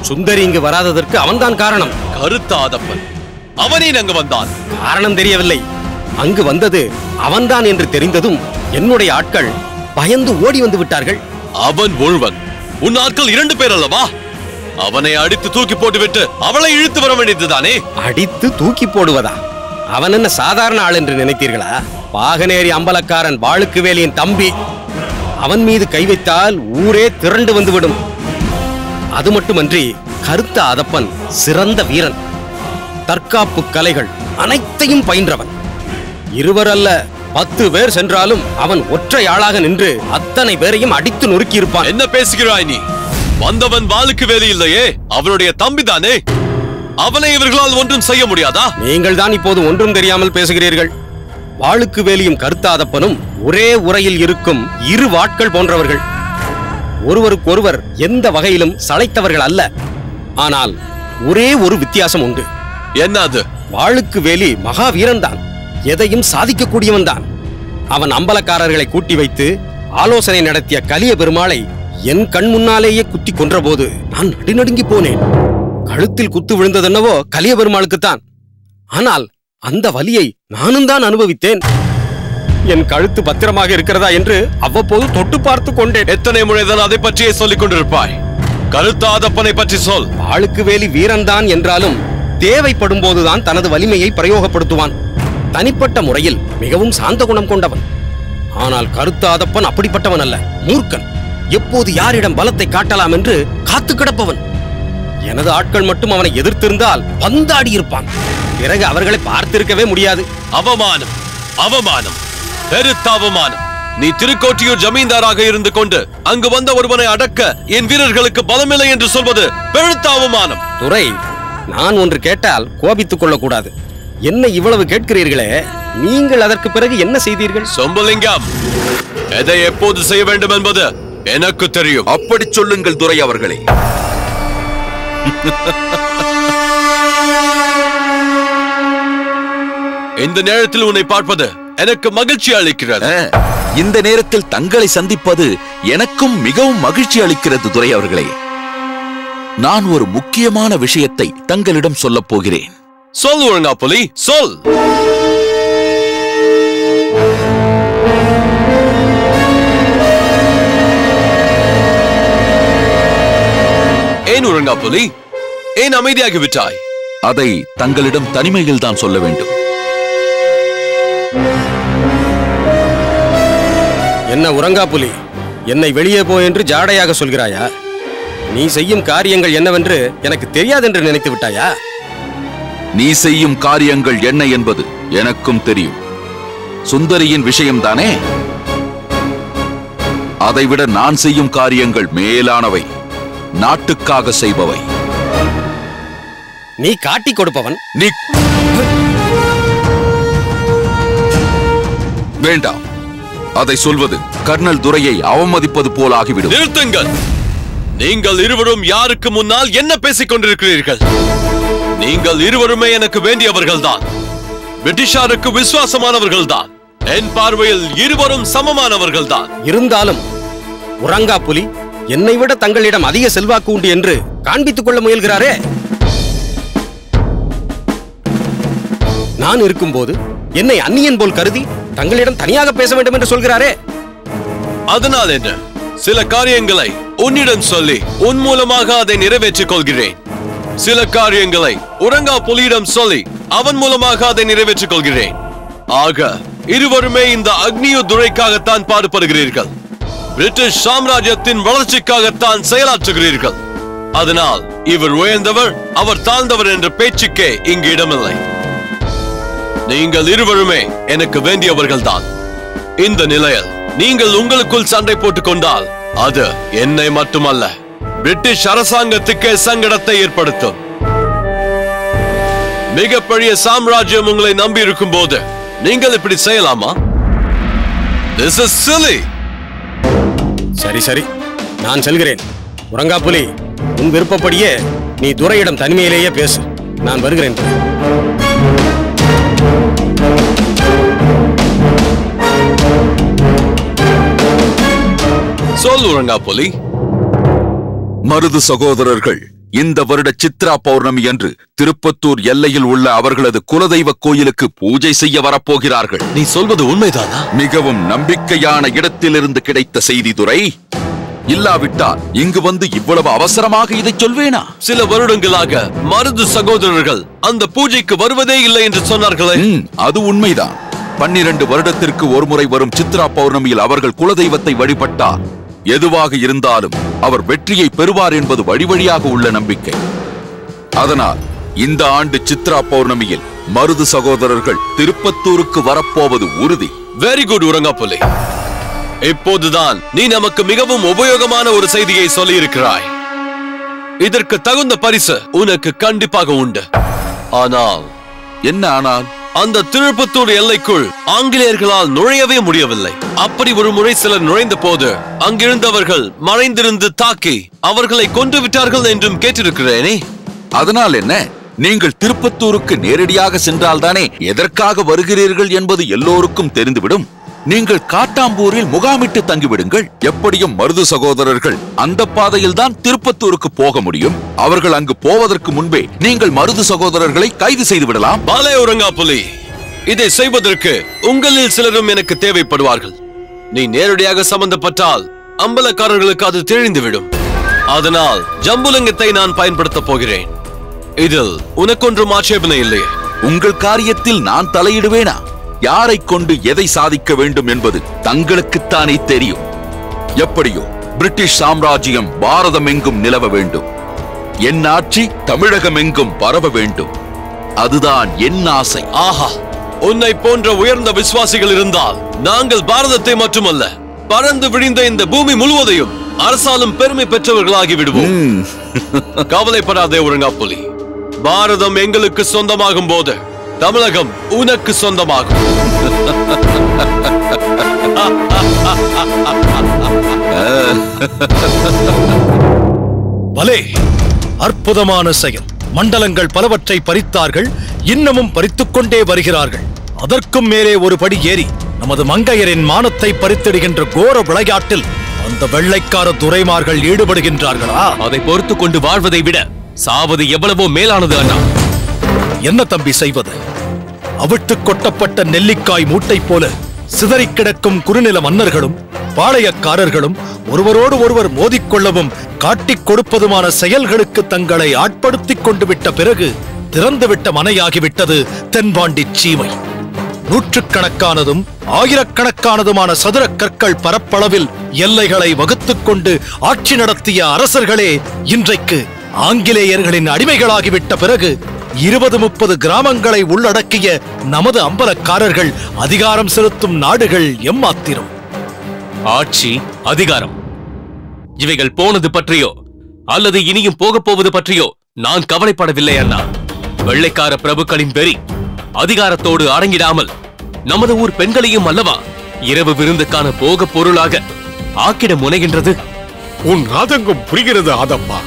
சுந்தரி இங்கு வராததற்கு அவன்தான் காரணம். கருத்தாதப்பன் அவனே அங்கு வந்தான். காரணம் தெரியவில்லை. அங்கு வந்தது அவன்தான் என்று தெரிந்ததும் என்னுடைய ஆட்கள் பயந்து ஓடி வந்து விட்டார்கள். அவன் ஒருவன், உன் ஆட்கள் 2 பேர் அல்லவா? அவனை அடித்து தூக்கி போட்டுவிட்டு அவளை இழுத்து வர வேண்டியதுதானே? அடித்து தூக்கி போடுவதா? அவன் என்ன சாதாரண ஆள் என்று நினைத்தீர்களா? பாகனேரி அம்பலக்காரன் வாளுக்கு வேலியின் தம்பி. அவன் மீது கை வைத்தால் ஊரே திரண்டு வந்துவிடும். அது மட்டுமன்றி கருத்த அதப்பன் சிறந்த வீரன். தற்காப்பு கலைகள் அனைத்தையும் பயின்றவன். 2 அல்ல 10 பேர் சென்றாலும் அவன் ஒற்றை ஆளாக நின்று அத்தனை பேரையும் அடித்து நொறுக்கி இருப்பான். என்ன பேசுகிறாய் நீ? வந்தவன் வாளுக்கு வேலி இல்லையே, அவனுடைய தம்பிதானே. அவனை இவர்களால் ஒன்றும் செய்ய முடியாதா? நீங்கள் தான் இப்போது ஒன்றும் தெரியாமல் பேசுகிறீர்கள். வாளுக்கு வேலியும் கருத்தாதப்பனும் ஒரே உரையில் இருக்கும் 2 வாட்கள் போன்றவர்கள். ஒருவருக்கொருவர் எந்த வகையிலும் சளைத்தவர்கள் அல்ல. ஆனால் ஒரே ஒரு வித்தியாசம் உண்டு. என்ன அது? வாளுக்கு வேலி மகாவீரன் தான், எதையும் சாதிக்கக்கூடியவன் தான். அவன் அம்பலக்காரர்களை கூட்டி வைத்து ஆலோசனை நடத்திய கலிய பெருமாளை என் கண் முன்னாலேயே குத்தி கொன்றபோது நான் நடுநடுங்கி போனேன். கழுத்தில் குத்து விழுந்ததென்னவோ கலிய பெருமாளுக்குத்தான். ஆனால் அந்த வலியை நானும் தான் அனுபவித்தேன். என் கழுத்து பத்திரமாக இருக்கிறதா என்று அவ்வப்போது தொட்டு பார்த்து கொண்டேன். எத்தனை முறைதான் அதை பற்றியே சொல்லிக் கொண்டிருப்பாய்? கருத்தாதப்பனை பற்றி சொல். வாளுக்கு வேலி வீரன் தான் என்றாலும் தேவைப்படும் போதுதான் தனது வலிமையை பிரயோகப்படுத்துவான். தனிப்பட்ட முறையில் மிகவும் சாந்த குணம் கொண்டவன். ஆனால் கருத்தாதப்பன் அப்படிப்பட்டவன் அல்ல, மூர்க்கன். எப்போது யாரிடம் பலத்தை காட்டலாம் என்று காத்து கிடப்பவன். எனது ஆட்கள் மட்டும் அவனை எதிர்த்திருந்தால் பந்தாடி இருப்பான். பிறகு அவர்களை பார்த்திருக்கவே முடியாது. அவமானம், அவமானம், பெருத்த அவமானம். நீ திருக்கோட்டியூர் ஜமீன்தாராக இருந்து கொண்டு அங்கு வந்த ஒருவனை அடக்க என் வீரர்களுக்கு பலமில்லை என்று சொல்வது பெருத்த அவமானம். துரை, நான் ஒன்று கேட்டால் கோபித்துக் கொள்ளக்கூடாது. என்ன இவ்வளவு கேட்கிறீர்களே, நீங்கள் அதற்கு பிறகு என்ன செய்தீர்கள்? சொம்பலிங்கம், எதை எப்போது செய்ய வேண்டும் என்பது எனக்கு தெரியும். அப்படி சொல்லுங்கள் துரை அவர்களே. இந்த நேரத்தில் உன்னை பார்ப்பது எனக்கு மகிழ்ச்சி அளிக்கிறது. இந்த நேரத்தில் தங்களை சந்திப்பது எனக்கும் மிகவும் மகிழ்ச்சி அளிக்கிறது துரை அவர்களே. நான் ஒரு முக்கியமான விஷயத்தை தங்களிடம் சொல்லப் போகிறேன். சொல் ஒழுங்காப்புலி, சொல். ஏன் ஒழுங்காப்புலி, ஏன் அமைதியாகி விட்டாய்? அதை தங்களிடம் தனிமையில் தான் சொல்ல வேண்டும். என்ன உறங்காப்புலி, என்னை வெளியே போ என்று ஜாடையாக சொல்கிறாயா? நீ செய்யும் காரியங்கள் என்னவென்று எனக்கு தெரியாதென்று நினைத்து விட்டாயா? நீ செய்யும் காரியங்கள் என்ன என்பது எனக்கும் தெரியும். சுந்தரியின் விஷயம்தானே? அதைவிட நான் செய்யும் காரியங்கள் மேலானவை, நாட்டுக்காக செய்பவை. நீ காட்டி கொடுப்பவன். நீ வேண்டாம், அதை சொல்வது கர்னல் துரையை அவமதிப்பது போல் ஆகிவிடும். நிறுத்துங்கள். நீங்கள் இருவரும் யாருக்கு முன்னால் என்ன பேசிக் கொண்டிருக்கிறீர்கள்? நீங்கள் இருவருமே எனக்கு வேண்டியவர்கள் தான், பிரிட்டிஷாருக்கு விசுவாசமானவர்கள் தான். என் பார்வையில் இருவரும் சமமானவர்கள் தான். இருந்தாலும் உறங்காப்புலி என்னை விட தங்களிடம் அதிக செல்வாக்கு உண்டு என்று காண்பித்துக் கொள்ள முயல்கிறாரே. நான் இருக்கும்போது என்னை அந்நியன் போல் கருதி தங்களிடம் தனியாக பேச வேண்டும் என்று சொல்கிறாரே. அதனால் என்ன? சில காரியங்களை உன்னிடம் சொல்லி உன் மூலமாக அதை நிறைவேற்றிக் கொள்கிறேன். சில காரியங்களை உறங்காப்புலியிடம் சொல்லி அவன் மூலமாக அதை நிறைவேற்றிக் கொள்கிறேன். ஆக இருவருமே இந்த அக்னியு துரைக்காகத்தான் பாடுபடுகிறீர்கள். பிரிட்டிஷ் சாம்ராஜ்யத்தின் வளர்ச்சிக்காகத்தான் செயலாற்றுகிறீர்கள். அதனால் இவர் உயர்ந்தவர், அவர் தாழ்ந்தவர் என்ற பேச்சுக்கே இங்கு இடமில்லை. நீங்கள் இருவருமே எனக்கு வேண்டியவர்கள் தான். இந்த நிலையில் நீங்கள் உங்களுக்குள் சண்டை போட்டுக் கொண்டால் அது என்னை மட்டுமல்ல, பிரிட்டிஷ் அரசாங்கத்துக்கே சங்கடத்தை ஏற்படுத்தும். மிகப்பெரிய சாம்ராஜ்யம் உங்களை நம்பி இருக்கும் போது நீங்கள் இப்படி செய்யலாமா? This is silly. சரி சரி, நான் செல்கிறேன். உறங்காப்புலி, உன் விருப்பப்படியே நீ துரையிடம் தனிமையிலேயே பேசு. நான் வருகிறேன். சொல் உறங்காப்புலி. மருது சகோதரர்கள் இந்த வருட சித்ரா பௌர்ணமி அன்று திருப்பத்தூர் எல்லையில் உள்ள அவர்களது குலதெய்வ கோயிலுக்கு பூஜை செய்ய வரப்போகிறார்கள். நீ சொல்வது உண்மைதானா? மிகவும் நம்பிக்கையான இடத்திலிருந்து கிடைத்த செய்தி துரை. இல்லாவிட்டால் இங்கு வந்து இவ்வளவு அவசரமாக இதை சொல்வேனா? சில வருடங்களாக மருது சகோதரர்கள் அந்த பூஜைக்கு வருவதே இல்லை என்று சொன்னார்களே. அது உண்மைதான். 12 வருடத்திற்கு ஒருமுறை வரும் சித்ரா பௌர்ணமியில் அவர்கள் குலதெய்வத்தை வழிபட்டார். எதுவாக இருந்தாலும் அவர் வெற்றியை பெறுவார் என்பது வழி வழியாக உள்ள நம்பிக்கை. அதனால் இந்த ஆண்டு சித்ரா பௌர்ணமியில் மருது சகோதரர்கள் திருப்பத்தூருக்கு வரப்போவது உறுதி. Very good Urangapuli. இப்போதுதான் நீ நமக்கு மிகவும் உபயோகமான ஒரு செய்தியை சொல்லி இருக்கிறாய். இதற்கு தகுந்த பரிசு உனக்கு கண்டிப்பாக உண்டு. ஆனால் என்ன ஆனால்? அந்த திருப்பத்தூர் எல்லைக்குள் ஆங்கிலேயர்களால் நுழையவே முடியவில்லை. அப்படி ஒரு முறை சிலர் நுழைந்த போது அங்கிருந்தவர்கள் மறைந்திருந்து தாக்கி அவர்களை கொன்று விட்டார்கள் என்றும் கேட்டிருக்கிறேனே. அதனால் என்ன? நீங்கள் திருப்பத்தூருக்கு நேரடியாக சென்றால்தானே எதற்காக வருகிறீர்கள் என்பது எல்லோருக்கும் தெரிந்துவிடும். நீங்கள் காட்டாம்பூரில் முகாமிட்டு தங்கிவிடுங்கள். எப்படியும் மருது சகோதரர்கள் அந்த பாதையில் தான் திருப்பத்தூருக்கு போக முடியும். அவர்கள் அங்கு போவதற்கு முன்பே நீங்கள் மருது சகோதரர்களை கைது செய்து விடலாம். பாலே உறங்காப்புலி, இதை செய்வதற்கு உங்களில் சிலரும் எனக்கு தேவைப்படுவார்கள். நீ நேரடியாக சம்பந்தப்பட்டால் அம்பலக்காரர்களுக்கு அது தெரிந்துவிடும். அதனால் ஜம்புலிங்கத்தை நான் பயன்படுத்தப் போகிறேன். இதில் உனக்கொன்றும் ஆட்சேபனை இல்லையே. உங்கள் காரியத்தில் நான் தலையிடுவேனா? யாரை கொண்டு எதை சாதிக்க வேண்டும் என்பது தங்களுக்குத்தானே தெரியும். எப்படியோ பிரிட்டிஷ் சாம்ராஜ்யம் பாரதம் எங்கும் நிலவ வேண்டும். என் ஆட்சி தமிழகம் எங்கும் பரவ வேண்டும். அதுதான் என் ஆசை. ஆஹா, உன்னை போன்ற உயர்ந்த விசுவாசிகள் இருந்தால் நாங்கள் பாரதத்தை மட்டுமல்ல, பறந்து விழிந்த இந்த பூமி முழுவதையும் அரசாலும் பெருமை பெற்றவர்களாகி விடுவோம். கவலைப்படாதே உறங்காப்புலி. பாரதம் எங்களுக்கு சொந்தமாகும் போது தமிழகம் உனக்கு சொந்தமாகும். பலே, அற்புதமான செயல். மண்டலங்கள் பலவற்றை பறித்தார்கள், இன்னமும் பறித்துக் கொண்டே வருகிறார்கள். அதற்கும் மேலே ஒரு படி ஏறி நமது மங்கையரின் மானத்தை பறித்திடுகின்ற கோர விளையாட்டில் அந்த வெள்ளைக்கார துரைமார்கள் ஈடுபடுகின்றார்களா? அதை பொறுத்து கொண்டு வாழ்வதை விட சாவது எவ்வளவோ மேலானது அண்ணா. என்ன தம்பி செய்வது? அவிட்டு கொட்டப்பட்ட நெல்லிக்காய் மூட்டை போல சிதறிக் கிடக்கும் குறுநில மன்னர்களும் பாளையக்காரர்களும் ஒருவரோடு ஒருவர் மோதிக்கொள்ளவும் காட்டிக் கொடுப்பதுமான செயல்களுக்கு தங்களை ஆட்படுத்திக் கொண்டு விட்ட பிறகு திறந்துவிட்ட மனையாகிவிட்டது தென்பாண்டி சீமை. நூற்றுக்கணக்கானதும் ஆயிரக்கணக்கானதுமான சதுர கற்கள் பரப்பளவில் எல்லைகளை வகுத்துக் கொண்டு ஆட்சி நடத்திய அரசர்களே இன்றைக்கு ஆங்கிலேயர்களின் அடிமைகளாகிவிட்ட பிறகு 20-30 கிராமங்களை உள்ளடக்கிய நமது அம்பலக்காரர்கள் அதிகாரம் செலுத்தும் நாடுகள் எம்மாத்திரம்? ஆட்சி, அதிகாரம் இவைகள் போனது பற்றியோ அல்லது இனியும் போகப் போவது பற்றியோ நான் கவலைப்படவில்லை அண்ணா. வெள்ளைக்கார பிரபுக்களின் வெறி அதிகாரத்தோடு அடங்கிடாமல் நமது ஊர் பெண்களையும் அல்லவா இரவு விருந்துக்கான போக பொருளாக ஆக்கிட முனைகின்றது. உன் ஆதங்கம் புரிகிறது ஆதப்பா.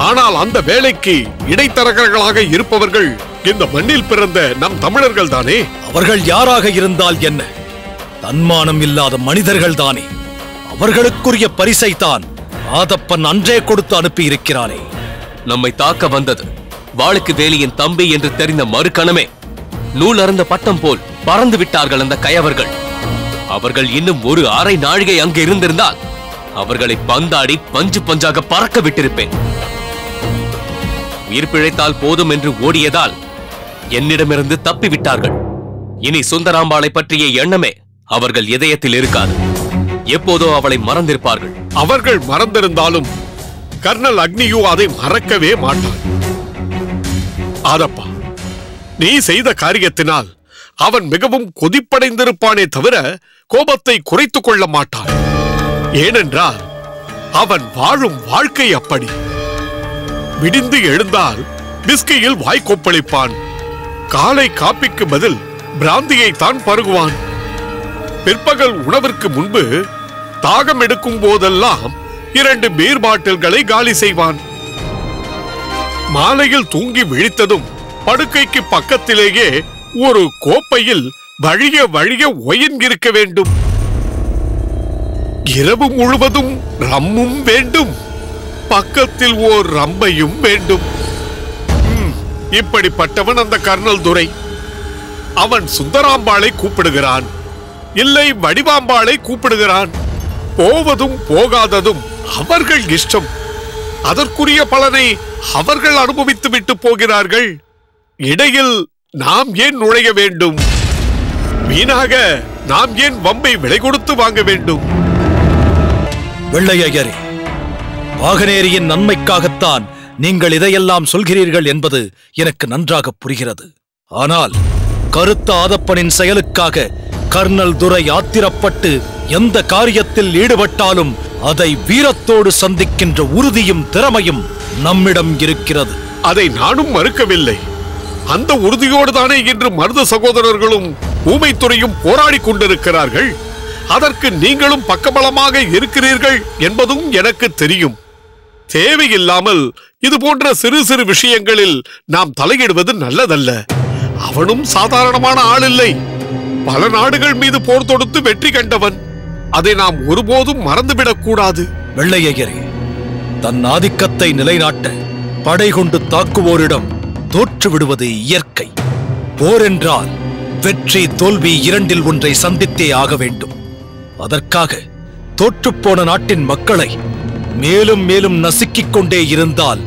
ஆனால் அந்த வேலைக்கு இடைத்தரகர்களாக இருப்பவர்கள் இந்த மண்ணில் பிறந்த நம் தமிழர்கள் தானே. அவர்கள் யாராக இருந்தால் என்ன? தன்மானம் இல்லாத மனிதர்கள் தானே. அவர்களுக்குரிய பரிசை தான் ஆதப்பன் அன்றே கொடுத்து அனுப்பி இருக்கிறானே. நம்மை தாக்க வந்தது வாளுக்கு வேலியின் தம்பி என்று தெரிந்த மறுகணமே நூல் அருந்த பட்டம் போல் பறந்து விட்டார்கள் அந்த கயவர்கள். அவர்கள் இன்னும் ஒரு அரை நாழிகை அங்கு இருந்திருந்தால் அவர்களை பந்தாடி பஞ்சு பஞ்சாக பறக்க விட்டிருப்பேன். உயிர் பிழைத்தால் போதும் என்று ஓடியதால் என்னிடமிருந்து தப்பிவிட்டார்கள். இனி சுந்தராம்பாளை பற்றிய எண்ணமே அவர்கள் இதயத்தில் இருக்காது. எப்போதோ அவளை மறந்திருப்பார்கள். அவர்கள் மறந்திருந்தாலும் கர்னல் அக்னியோ அதை மறக்கவே மாட்டான். ஆதப்பா, நீ செய்த காரியத்தினால் அவன் மிகவும் கொதிப்படைந்திருப்பானே தவிர கோபத்தை குறைத்துக் கொள்ள மாட்டான். ஏனென்றால் அவன் வாழும் வாழ்க்கை அப்படி. விடிந்து எழுந்தால் பிஸ்கையில் வாய்க்கொப்பளிப்பான். காலை காப்பிக்கு பதில் பிராந்தியை தான் பருகுவான். பிற்பகல் உணவிற்கு முன்பு தாகம் எடுக்கும் போதெல்லாம் 2 பீர் பாட்டில்களை காலி செய்வான். மாலையில் தூங்கி விழித்ததும் படுக்கைக்கு பக்கத்திலேயே ஒரு கோப்பையில் வழிய வழிய ஒயின் இருக்க வேண்டும். இரவு முழுவதும் ரம்மும் வேண்டும், பக்கத்தில் ஓர் ரம்பையும் வேண்டும். இப்படிப்பட்டவன் அந்த கர்னல் துரை. அவன் சுந்தராம்பாளை கூப்பிடுகிறான், இல்லை வடிவாம்பாளை கூப்பிடுகிறான். போவதும் போகாததும் அவர்கள் இஷ்டம். அதற்குரிய பலனை அவர்கள் அனுபவித்து விட்டு போகிறார்கள். இடையில் நாம் ஏன் நுழைய வேண்டும்? வீணாக நாம் ஏன் வம்பை விலை கொடுத்து வாங்க வேண்டும்? வெள்ளையரே, பாகனேரியின் நன்மைக்காகத்தான் நீங்கள் இதையெல்லாம் சொல்கிறீர்கள் என்பது எனக்கு நன்றாக புரிகிறது. ஆனால் கருத்த ஆதப்பனின் செயலுக்காக கர்னல் துரை ஆத்திரப்பட்டு எந்த காரியத்தில் ஈடுபட்டாலும் அதை வீரத்தோடு சந்திக்கின்ற உறுதியும் திறமையும் நம்மிடம் இருக்கிறது. அதை நானும் மறுக்கவில்லை. அந்த உறுதியோடு தானே இன்று மருது சகோதரர்களும் ஊமைத்துறையும் போராடி கொண்டிருக்கிறார்கள். அதற்கு நீங்களும் பக்கபலமாக இருக்கிறீர்கள் என்பதும் எனக்கு தெரியும். தேவையில்லாமல் இது போன்ற சிறு சிறு விஷயங்களில் நாம் தலையிடுவது நல்லதல்ல. அவனும் சாதாரணமான ஆள் இல்லை. பல நாடுகள் மீது போர் தொடுத்து வெற்றி கண்டவன். அதை நாம் ஒருபோதும் மறந்துவிடக் கூடாது. வெள்ளையரே, தன் ஆதிக்கத்தை நிலைநாட்ட படை கொண்டு தாக்குவோரிடம் தோற்று விடுவது இயற்கை. போர் என்றால் வெற்றி தோல்வி இரண்டில் ஒன்றை சந்தித்தே ஆக வேண்டும். அதற்காக தோற்றுப்போன நாட்டின் மக்களை மேலும் மேலும் நசுக்கிக் கொண்டே இருந்தால்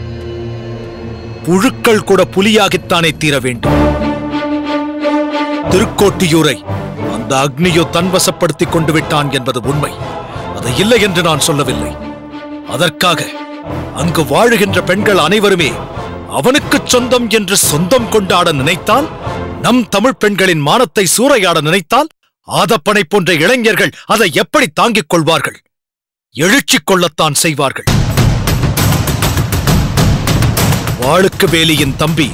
புழுக்கள் கூட புலியாகித்தானே தீர வேண்டும். திருக்கோட்டியூரை அந்த அக்னியோ தன்வசப்படுத்திக் கொண்டு விட்டான் என்பது உண்மை. அது இல்லை என்று நான் சொல்லவில்லை. அதற்காக அங்கு வாழுகின்ற பெண்கள் அனைவருமே அவனுக்கு சொந்தம் என்று சொந்தம் கொண்டாட நினைத்தால், நம் தமிழ் பெண்களின் மானத்தை சூறையாட நினைத்தால், ஆதப்பனை போன்ற இளைஞர்கள் அதை எப்படி தாங்கிக் கொள்வார்கள்? எழுச்சிக் கொள்ளத்தான் செய்வார்கள். வாளுக்கு வேலியின் தம்பி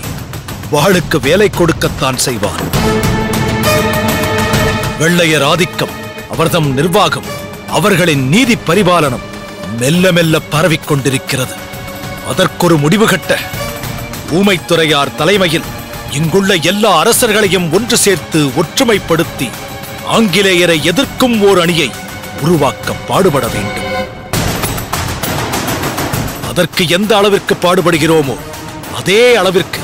வாளுக்கு வேலை கொடுக்கத்தான் செய்வார். வெள்ளையர் ஆதிக்கம், அவர்தம் நிர்வாகம், அவர்களின் நீதி பரிபாலனம் மெல்ல மெல்ல பரவிக் கொண்டிருக்கிறது. அதற்கொரு முடிவு கட்ட ஊமைத்துறையார் தலைமையில் இங்குள்ள எல்லா அரசர்களையும் ஒன்று சேர்த்து ஒற்றுமைப்படுத்தி ஆங்கிலேயரை எதிர்க்கும் ஓர் அணியை உருவாக்க பாடுபட வேண்டும். அதற்கு எந்த அளவிற்கு பாடுபடுகிறோமோ அதே அளவிற்கு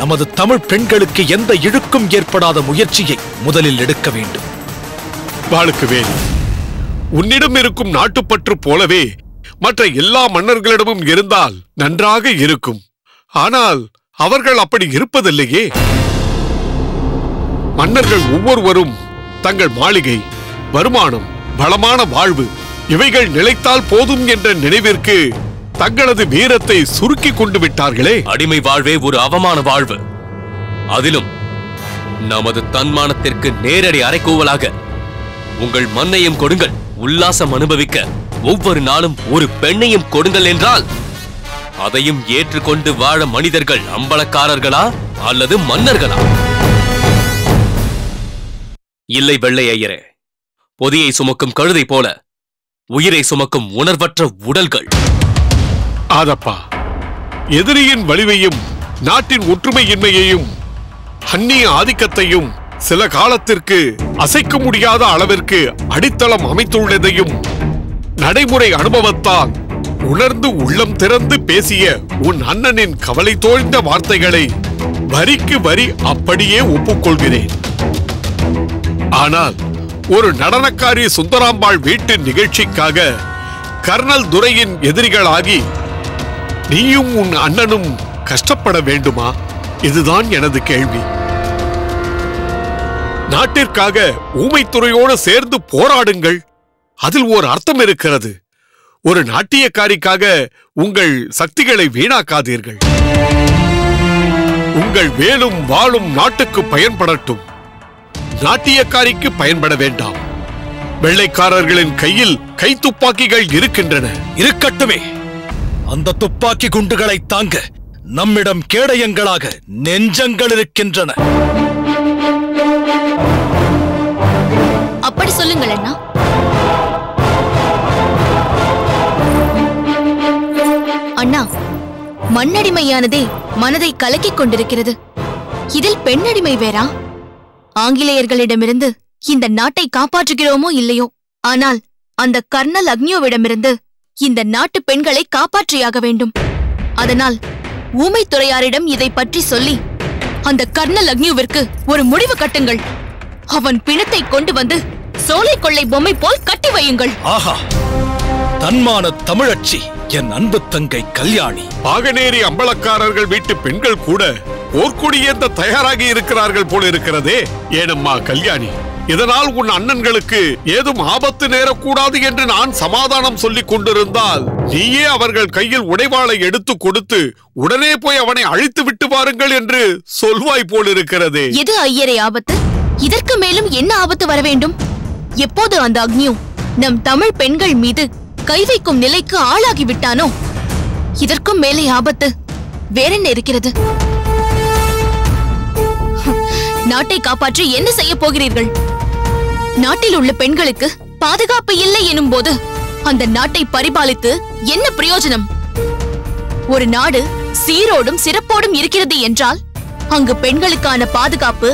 நமது தமிழ் பெண்களுக்கு எந்த இழுக்கும் ஏற்படாத முயற்சியை முதலில் எடுக்க வேண்டும். வாளுக்கு வேலி, உன்னிடம் இருக்கும் நாட்டுப்பற்று போலவே மற்ற எல்லா மன்னர்களிடமும் இருந்தால் நன்றாக இருக்கும். ஆனால் அவர்கள் அப்படி இருப்பதில்லையே. மன்னர்கள் ஒவ்வொருவரும் தங்கள் மாளிகை, வருமானம், பலமான வாழ்வு இவைகள் நிலைத்தால் போதும் என்ற நினைவிற்கு தங்களது வீரத்தை சுருக்கி கொண்டு விட்டார்களே. அடிமை வாழ்வே ஒரு அவமான வாழ்வு. அதிலும் நமது தன்மானத்திற்கு நேரடி அறைகூவலாக உங்கள் மண்ணையும் கொடுங்கள், உல்லாசம் அனுபவிக்க ஒவ்வொரு நாளும் ஒரு பெண்ணையும் கொடுங்கள் என்றால் அதையும் ஏற்றுக்கொண்டு வாழ மனிதர்கள் அம்பலக்காரர்களா அல்லது மன்னர்களா? இல்லை வெள்ளை ஐயரே, பொதியை சுமக்கும் கழுதை போல உயிரை சுமக்கும் உணர்வற்ற உடல்கள். ஆதப்பா, எதிரியின் வலிமையும் நாட்டின் ஒற்றுமையின்மையையும் அந்நிய ஆதிக்கத்தையும் சில காலத்திற்கு அசைக்க முடியாத அளவிற்கு அடித்தளம் அமைத்துள்ளதையும் நடைமுறை அனுபவத்தால் உணர்ந்து உள்ளம் திறந்து பேசிய உன் அண்ணனின் கவலை தோய்ந்த வார்த்தைகளை வரிக்கு வரி அப்படியே ஒப்புக்கொள்கிறேன். ஆனால் ஒரு நடனக்காரி சுந்தராம்பாள் வீட்டு நிகழ்ச்சிக்காக கர்னல் துரையின் எதிரிகளாகி நீயும் உன் அண்ணனும் கஷ்டப்பட வேண்டுமா? இதுதான் எனது கேள்வி. நாட்டிற்காக ஊமைத்துறையோடு சேர்ந்து போராடுங்கள். அதில் ஒரு அர்த்தம் இருக்கிறது. ஒரு நாட்டியக்காரிக்காக உங்கள் சக்திகளை வீணாக்காதீர்கள். உங்கள் வேலும் வாளும் நாட்டுக்கு பயன்படட்டும், நாட்டியக்காரிக்கு பயன்பட வேண்டாம். வெள்ளைக்காரர்களின் கையில் கைத்துப்பாக்கிகள் இருக்கின்றன. இருக்கட்டுமே. அந்த துப்பாக்கி குண்டுகளை தாங்க நம்மிடம் கேடயங்களாக நெஞ்சங்கள் இருக்கின்றன. அப்படி சொல்லுங்கள் அண்ணா. அண்ணா, மண்ணடிமையானதே மனதை கலக்கிக் கொண்டிருக்கிறது. இதில் பெண்ணடிமை வேறா? ஆங்கிலேயர்களிடமிருந்து இந்த நாட்டை காப்பாற்றுகிறோமோ இல்லையோ, ஆனால் அந்த கர்னல் அக்னியோவிடமிருந்து இந்த நாட்டு பெண்களை காப்பாற்றியாக வேண்டும். அதனால் ஊமைத்துறையாரிடம் இதை பற்றி சொல்லி அந்த கர்னல் அக்னியோவிற்கு ஒரு முடிவு கட்டுங்கள். அவன் பிணத்தை கொண்டு வந்து சோலை கொள்ளை பொம்மை போல் கட்டி வையுங்கள். ஆஹா, தன்மான தமிழச்சி என் அன்பு தங்கை கல்யாணி. பாகனேரி அம்பலக்காரர்கள் வீட்டு பெண்கள் கூட போர்க்கொடியேந்த தயாராகி இருக்கிறார்கள் போல இருக்கிறதே. ஏனம்மா கல்யாணி, இதனால் உன் அண்ணன்களுக்கு ஏதும் ஆபத்து நேரக்கூடாது என்று நான் சமாதானம் சொல்லிக் கொண்டிருந்தால் நீயே அவர்கள் கையில் உடைவாளை எடுத்து கொடுத்து உடனே போய் அவனை அழித்து விட்டு வாருங்கள் என்று சொல்வாய் போல் இருக்கிறதே. எது ஐயரே ஆபத்து? இதற்கு மேலும் என்ன ஆபத்து வர வேண்டும்? எப்போது அந்த அக்னியோ நம் தமிழ் பெண்கள் மீது கை வைக்கும் நிலைக்கு ஆளாகிவிட்டானோ, இதற்கும் மேலே ஆபத்து வேறென்ன இருக்கிறது? நாட்டை காப்பாற்றி என்ன செய்ய போகிறீர்கள்? நாட்டில் உள்ள பெண்களுக்கு பாதுகாப்பு இல்லை எனும் போது அந்த நாட்டை பரிபாலித்து என்ன பிரயோஜனம்? ஒரு நாடு சீரோடும் சிறப்போடும் இருக்கிறது என்றால் அங்கு பெண்களுக்கான பாதுகாப்பு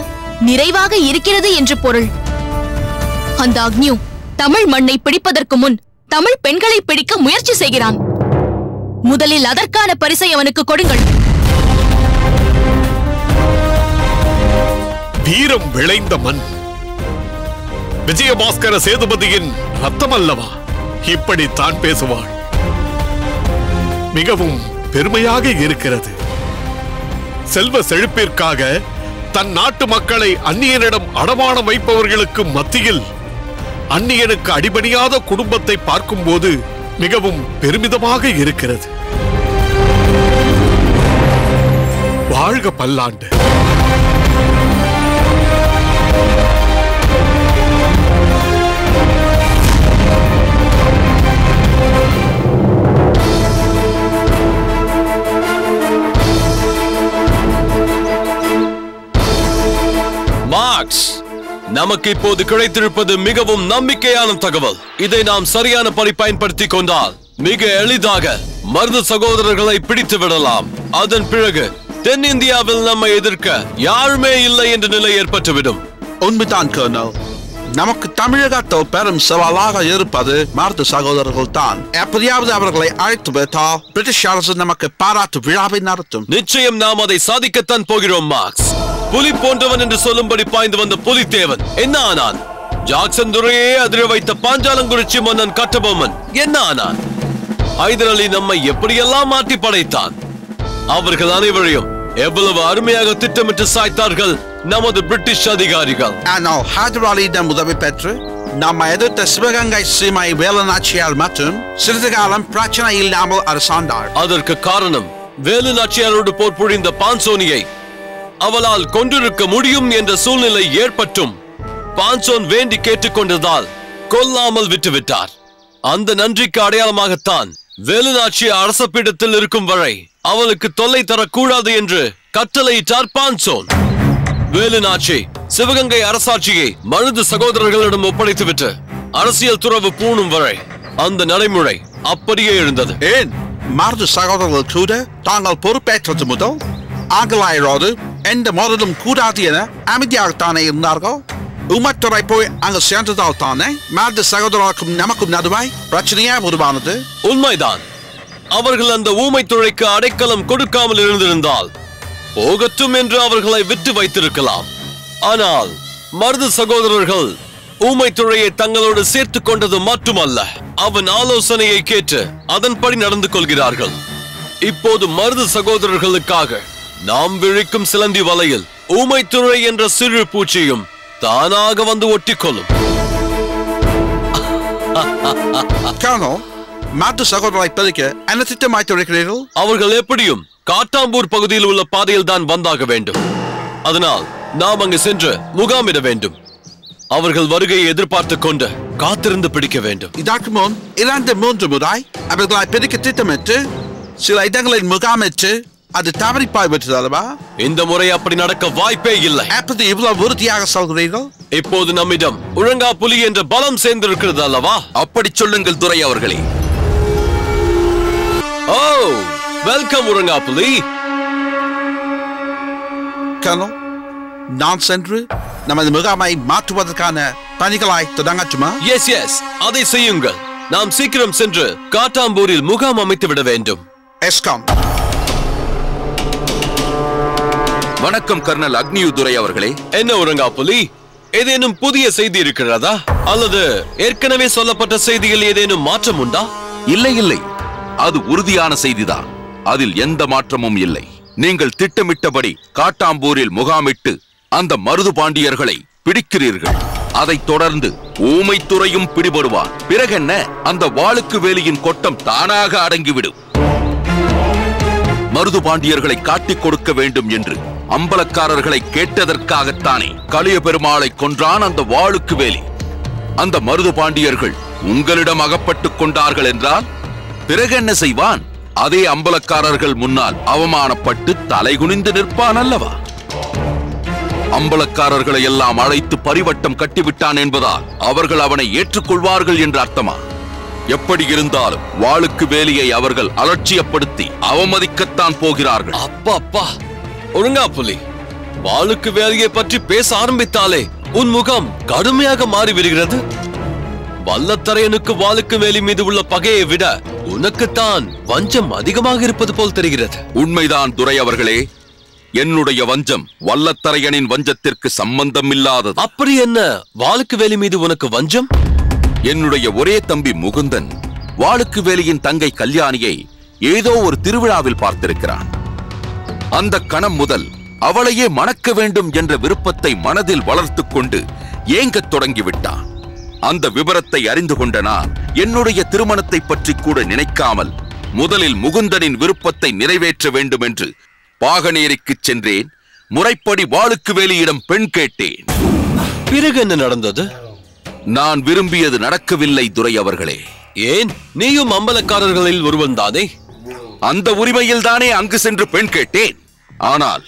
நிறைவாக இருக்கிறது என்று பொருள். அந்த அக்னியோ தமிழ் மண்ணை பிடிப்பதற்கு முன் தமிழ் பெண்களை பிடிக்க முயற்சி செய்கிறான். முதலில் அதற்கான பரிசை அவனுக்கு கொடுங்கள். வீரம் விளைந்த மண் விஜயபாஸ்கர சேதுபதியின் ரத்தம் அல்லவா? இப்படித்தான் பேசுவாள். மிகவும் பெருமையாக இருக்கிறது. செல்வ செழிப்பிற்காக தன் நாட்டு மக்களை அந்நியனிடம் அடமானம் வைப்பவர்களுக்கு மத்தியில் அந்நியனுக்கு அடிபணியாத குடும்பத்தை பார்க்கும்போது மிகவும் பெருமிதமாக இருக்கிறது. வாழ்க பல்லாண்டு. மார்க்ஸ், நமக்கு இப்போது கிடைத்திருப்பது மிகவும் நம்பிக்கையான தகவல். இதை நாம் சரியான படி பயன்படுத்திக் கொண்டால் மிக எளிதாக மருது சகோதரர்களை பிடித்து விடலாம். அதன் பிறகு தென்னிந்தியாவில் நம்மை எதிர்க்க யாருமே இல்லை என்ற நிலை ஏற்பட்டுவிடும். உண்மைதான் கர்னல். நமக்கு தமிழகத்தில் பெரும் சவாலாக இருப்பது மருது சகோதரர்கள் தான். எப்படியாவது அவர்களை அழைத்து வைத்தால் பிரிட்டிஷ் அரசு நமக்கு பாராட்டு விழாவை நடத்தும். நிச்சயம் நாம் அதை சாதிக்கத்தான் போகிறோம் மார்க்ஸ். புலி போன்றவன் என்று சொல்லும்படி பாய்ந்து வந்த புலித்தேவன் என்ன ஆனான்? ஜாக்சன் துரையே அதிர வைத்த பாஞ்சாலங்குறிச்சி மன்னன் கட்டபொம்மன் என்ன ஆனான்? ஹைதர் அலி நம்மை எப்படியெல்லாம் மாற்றி படைத்தான்? அவர்கள் அனைவரையும் எவ்வளவு அருமையாக திட்டமிட்டு சாய்த்தார்கள் நமது பிரிட்டிஷ் அதிகாரிகள். ஆனால் ஹைதர் அலியிடம் உதவி பெற்று நம்ம எதிர்த்த சிவகங்கை சீமை வேலுநாச்சியார் மற்றும் சிறிது காலம் பிரச்சனை இல்லாமல் அரசாண்டார். அதற்கு காரணம் வேலு நாச்சியாரோடு போர் புரிந்த பான்சோனியை அவளால் கொண்டிருக்க முடியும் என்ற சூழ்நிலை ஏற்பட்டும் பான்சோன் வேண்டி கேட்டுக்கொண்டதால் கொல்லாமல் விட்டுவிட்டார். அந்த நன்றிக்கு அடையாளமாகத்தான் வேலுநாச்சி அரச பீடத்தில் இருக்கும் வரை அவளுக்கு தொல்லை தரக்கூடாது என்று கட்டளையிட்டார் பான்சோன். வேலுநாச்சி சிவகங்கை அரசாட்சியை மருது சகோதரர்களிடம் ஒப்படைத்துவிட்டு அரசியல் துறவு பூணும் வரை அந்த நடைமுறை அப்படியே இருந்தது. ஏன் மருது சகோதரர்கள் கூட தாங்கள் பொறுப்பேற்றது முதல் ஆங்கிலேயரோடு எந்த மோதலும் கூடாது என அமைதியாகத்தானே இருந்தார்கள். உமத்துறை போய் அங்கு சேர்ந்ததால் தானே மருது சகோதரருக்கும் நமக்கும் நடுவாய் பிரச்சனையே உருவானது. உண்மைதான். அவர்கள் அந்த ஊமைத்துறைக்கு அடைக்கலம் கொடுக்காமல் இருந்திருந்தால் போகட்டும் என்று அவர்களை விட்டு வைத்திருக்கலாம். ஆனால் மருது சகோதரர்கள் ஊமைத்துறையை தங்களோடு சேர்த்துக் கொண்டது மட்டுமல்ல, அவன் ஆலோசனையை கேட்டு அதன்படி நடந்து கொள்கிறார்கள். இப்போது மருது சகோதரர்களுக்காக நாம் விழிக்கும் சிலந்தி வலையில் ஊமைத்துறை என்ற சிறு பூச்சியும் தானாக வந்து ஒட்டிக்கொள்ளும். மருது சகோதரரை பிரிக்க என்ன திட்டமாய்த்திருக்கிறீர்கள்? அவர்கள் எப்படியும் காட்டாம்பூர் பகுதியில் உள்ள பாதையில் தான் வந்தாக வேண்டும். அதனால் நாம் அங்கு சென்று முகாமிட வேண்டும். அவர்கள் வருகையை எதிர்பார்த்துக் கொண்டு காத்திருந்து பிடிக்க வேண்டும். இதற்கு முன் 2-3 முறை அவர்களை பிடிக்க திட்டமிட்டு சில இடங்களில் முகாமிட்டு அது தவறி போய்விட்டது அல்லவா? இந்த முறை அப்படி நடக்க வாய்ப்பே இல்லை. அப்படி இவ்வளவு உறுதியாக சொல்கிறீர்கள்? இப்போது நம்மிடம் உழங்கா புலி என்ற பலம் சேர்ந்திருக்கிறது அல்லவா? அப்படி சொல்லுங்கள் துரை அவர்களே. ஓ, வெல்கம் உழங்கா புலி. கர்னல், நான் சென்று நமது முகாமை மாற்றுவதற்கான பணிகளை தொடங்கட்டுமா? எஸ் எஸ், அதை செய்யுங்கள். நாம் சீக்கிரம் சென்று காட்டாம்பூரில் முகாம் அமைத்து விட வேண்டும். எஸ்காம். வணக்கம் கர்னல் அக்னியுதுரை அவர்களே. என்ன உறங்கா புலி, ஏதேனும் புதிய செய்தி இருக்கிறதா? அல்லது ஏற்கனவே சொல்லப்பட்ட செய்தியில் ஏதேனும் மாற்றம் உண்டா? இல்லை இல்லை, அது உறுதியான செய்திதான். அதில் எந்த மாற்றமும் இல்லை. நீங்கள் திட்டமிட்டபடி காட்டாம்பூரில் முகாமிட்டு அந்த மருது பாண்டியர்களை பிடிக்கிறீர்கள். அதைத் தொடர்ந்து ஊமைத்துறையும் பிடிபடுவார். பிறகென்ன, அந்த வாளுக்கு வேலியின் கொட்டம் தானாக அடங்கிவிடும். மருது பாண்டியர்களை காட்டிக் கொடுக்க வேண்டும் என்று அம்பலக்காரர்களை கேட்டதற்காகத்தானே கலிய பெருமாளை கொன்றான் அந்த வாளுக்கு வேலி. அந்த மருது பாண்டியர்கள் உங்களிடம் அகப்பட்டுக் கொண்டார்கள் என்றால் பிறகு என்ன செய்வான்? அதே அம்பலக்காரர்கள் முன்னால் அவமானப்பட்டு தலைகுனிந்து நிற்பான் அல்லவா? அம்பலக்காரர்களை எல்லாம் அழைத்து பரிவட்டம் கட்டிவிட்டான் என்பதால் அவர்கள் அவனை ஏற்றுக்கொள்வார்கள் என்று அர்த்தமா? எப்படி இருந்தாலும் வாளுக்கு வேலியை அவர்கள் அலட்சியப்படுத்தி அவமதிக்கத்தான் போகிறார்கள். அப்பா அப்பா, ஒழுங்கா புலி, வாளுக்கு வேலையை பற்றி பேச ஆரம்பித்தாலே உன் முகம் கடுமையாக மாறிவிடுகிறது. வல்லத்தரையனுக்கு வாளுக்கு வேலி மீது உள்ள பகையை விட உனக்குத்தான் வஞ்சம் அதிகமாக இருப்பது போல் தெரிகிறது. உண்மைதான் துரை அவர்களே. என்னுடைய வஞ்சம் வல்லத்தரையனின் வஞ்சத்திற்கு சம்பந்தம் இல்லாதது. அப்படி என்ன வாளுக்கு வேலி மீது உனக்கு வஞ்சம்? என்னுடைய ஒரே தம்பி முகுந்தன் வாளுக்கு வேலியின் தங்கை கல்யாணியை ஏதோ ஒரு திருவிழாவில் பார்த்திருக்கிறான். அந்த கணம் முதல் அவளையே மணக்க வேண்டும் என்ற விருப்பத்தை மனதில் வளர்த்துக் கொண்டு ஏங்கத் தொடங்கிவிட்டான். அந்த விபரத்தை அறிந்து கொண்ட நான் என்னுடைய திருமணத்தை பற்றி கூட நினைக்காமல் முதலில் முகுந்தனின் விருப்பத்தை நிறைவேற்ற வேண்டும் என்று பாகனேரிக்கு சென்றேன். முறைப்படி வாளுக்கு வேலியிடம் பெண் கேட்டேன். பிறகு என்ன நடந்தது? நான் விரும்பியது நடக்கவில்லை துரை அவர்களே. ஏன்? நீயும் அம்பலக்காரர்களில் ஒருவன் தானே? அந்த உரிமையில் தானே அங்கு சென்று பெண் கேட்டேன். ஆனால்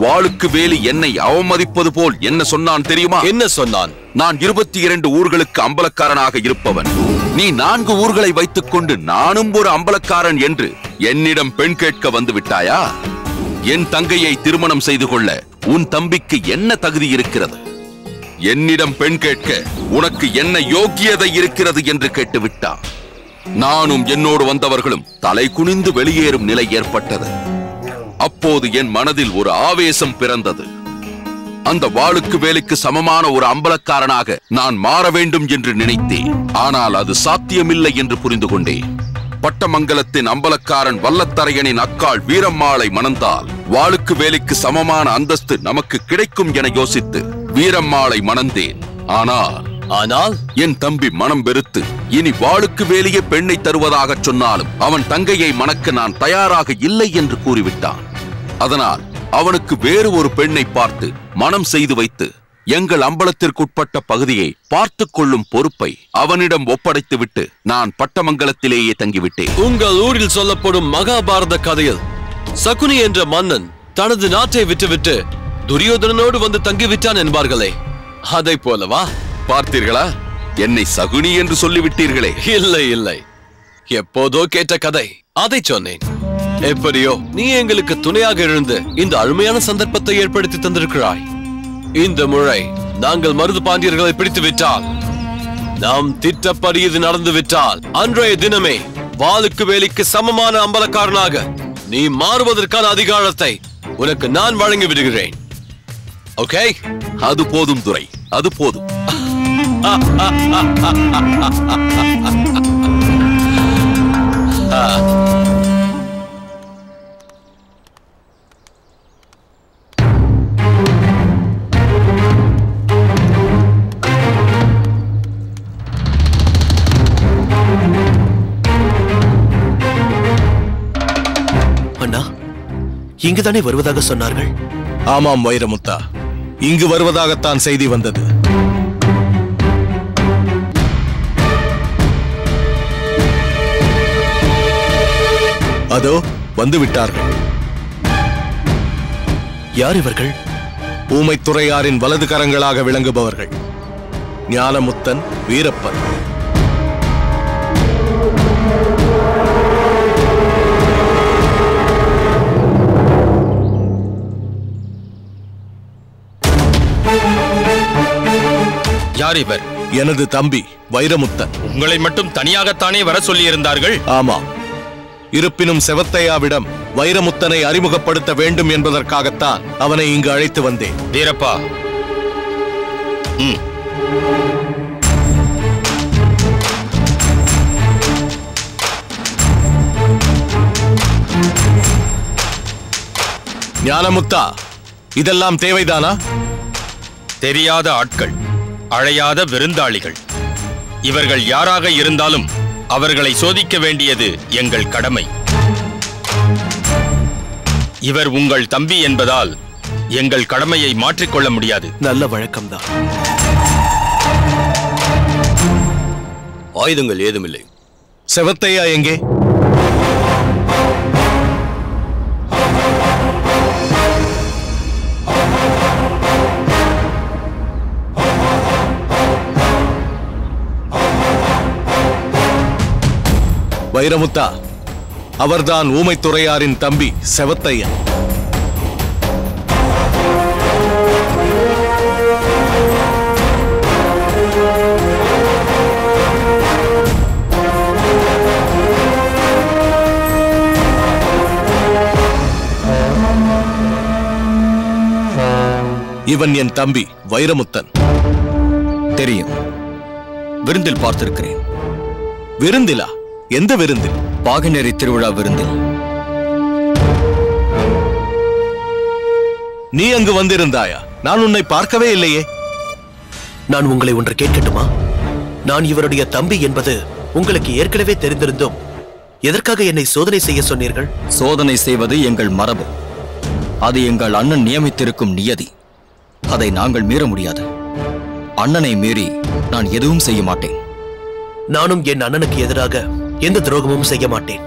வாளுக்கு வேலி என்னை அவமதிப்பது போல் என்ன சொன்னான் தெரியுமா? என்ன சொன்னான்? நான் 22 ஊர்களுக்கு அம்பலக்காரனாக இருப்பவன், நீ 4 ஊர்களை வைத்துக் கொண்டு நானும் ஒரு அம்பலக்காரன் என்று என்னிடம் பெண் கேட்க வந்து விட்டாயா? என் தங்கையை திருமணம் செய்து கொள்ள உன் தம்பிக்கு என்ன தகுதி இருக்கிறது? என்னிடம் பெண் கேட்க உனக்கு என்ன யோக்கியதை இருக்கிறது என்று கேட்டுவிட்டான். நானும் என்னோடு வந்தவர்களும் தலை குனிந்து வெளியேறும் நிலை ஏற்பட்டது. அப்போது என் மனதில் ஒரு ஆவேசம் பிறந்தது. அந்த வாளுக்கு வேலைக்கு சமமான ஒரு அம்பலக்காரனாக நான் மாற வேண்டும் என்று நினைத்தேன். ஆனால் அது சாத்தியமில்லை என்று புரிந்து கொண்டேன். பட்டமங்கலத்தின் அம்பலக்காரன் வல்லத்தரையனின் அக்காள் வீரம்மாளை மணந்தால் வாளுக்கு வேலைக்கு சமமான அந்தஸ்து நமக்கு கிடைக்கும் என யோசித்து வீரம்மாளை மணந்தேன். ஆனால் என் தம்பி மனம் வெறுத்து இனி வாளுக்கு வேலையே பெண்ணை தருவதாக சொன்னாலும் அவன் தங்கையை மணக்க நான் தயாராக இல்லை என்று கூறிவிட்டான். அதனால் அவனுக்கு வேறு ஒரு பெண்ணை பார்த்து மனம் செய்து வைத்து எங்கள் அம்பலத்திற்குட்பட்ட பகுதியை பார்த்துக் கொள்ளும் பொறுப்பை அவனிடம் ஒப்படைத்துவிட்டு நான் பட்டமங்கலத்திலேயே தங்கிவிட்டேன். உங்கள் ஊரில் சொல்லப்படும் மகாபாரத கதையில் சகுனி என்ற மன்னன் தனது நாட்டை விட்டுவிட்டு துரியோதனனோடு வந்து தங்கிவிட்டான் என்பார்களே, அதை போலவா? பார்த்தீர்களா? என்னை சகுனி என்று சொல்லிவிட்டீர்களே. இல்லை இல்லை, எப்போதோ கேட்ட கதை, அதை சொன்னேன். எப்படியோ நீ எங்களுக்கு துணையாக இருந்து இந்த அருமையான சந்தர்ப்பத்தை ஏற்படுத்தி தந்திருக்கிறாய். இந்த முறை நாங்கள் மருது பாண்டியர்களை பிடித்து விட்டால், நாம் திட்டப்படி இது நடந்து விட்டால், அன்றைய தினமே வாளுக்கு வேலிக்கு சமமான அம்பலக்காரனாக நீ மாறுவதற்கான அதிகாரத்தை உனக்கு நான் வழங்கி விடுகிறேன். ஓகே? அது போதும் துரை, அது போதும். அண்ணா, இங்குதானே வருவதாக சொன்னார்கள்? ஆமாம் வைரமுத்தா, இங்கு வருவதாகத்தான் செய்தி வந்தது. அதோ வந்து விட்டார்கள். யார் இவர்கள்? ஊமைத்துறையாரின் வலது கரங்களாக விளங்குபவர்கள் ஞானமுத்தன், வீரப்பன். யார் இவர்? எனது தம்பி வைரமுத்தன். உங்களை மட்டும் தனியாகத்தானே வர சொல்லியிருந்தார்கள்? ஆமாம். இருப்பினும் செவத்தையாவிடம் வைரமுத்தனை அறிமுகப்படுத்த வேண்டும் என்பதற்காகத்தான் அவனை இங்கு அழைத்து வந்தேன். வீரப்பா, ஞானமுத்தா, இதெல்லாம் தேவைதானா? தெரியாத ஆட்கள், அழையாத விருந்தாளிகள், இவர்கள் யாராக இருந்தாலும் அவர்களை சோதிக்க வேண்டியது எங்கள் கடமை. இவர் உங்கள் தம்பி என்பதால் எங்கள் கடமையை மாற்றிக்கொள்ள முடியாது. நல்ல வழக்கம்தான். ஆயுதங்கள் ஏதுமில்லை. செவத்தையா எங்கே? வைரமுத்தா, அவர்தான் ஊமைத்துறையாரின் தம்பி செவத்தையன். இவன் என் தம்பி வைரமுத்தன். தெரியும், விருந்தில் பார்த்திருக்கிறேன். விருந்திலா? எந்த விருந்தில்? பாகநேரி திருவிழா விருந்தில். நீ அங்கு வந்திருந்தாயா? நான் உன்னை பார்க்கவே இல்லையே. நான் உங்களை ஒன்று கேட்கட்டுமா? நான் இவருடைய தம்பி என்பது உங்களுக்கு ஏற்கனவே தெரிந்திருந்தும் எதற்காக என்னை சோதனை செய்ய சொன்னீர்கள்? சோதனை செய்வது எங்கள் மரபு. அது எங்கள் அண்ணன் நியமித்திருக்கும் நியதி. அதை நாங்கள் மீற முடியாது. அண்ணனை மீறி நான் எதுவும் செய்ய மாட்டேன். நானும் என் அண்ணனுக்கு எதிராக எந்த துரோகமும் செய்ய மாட்டேன்.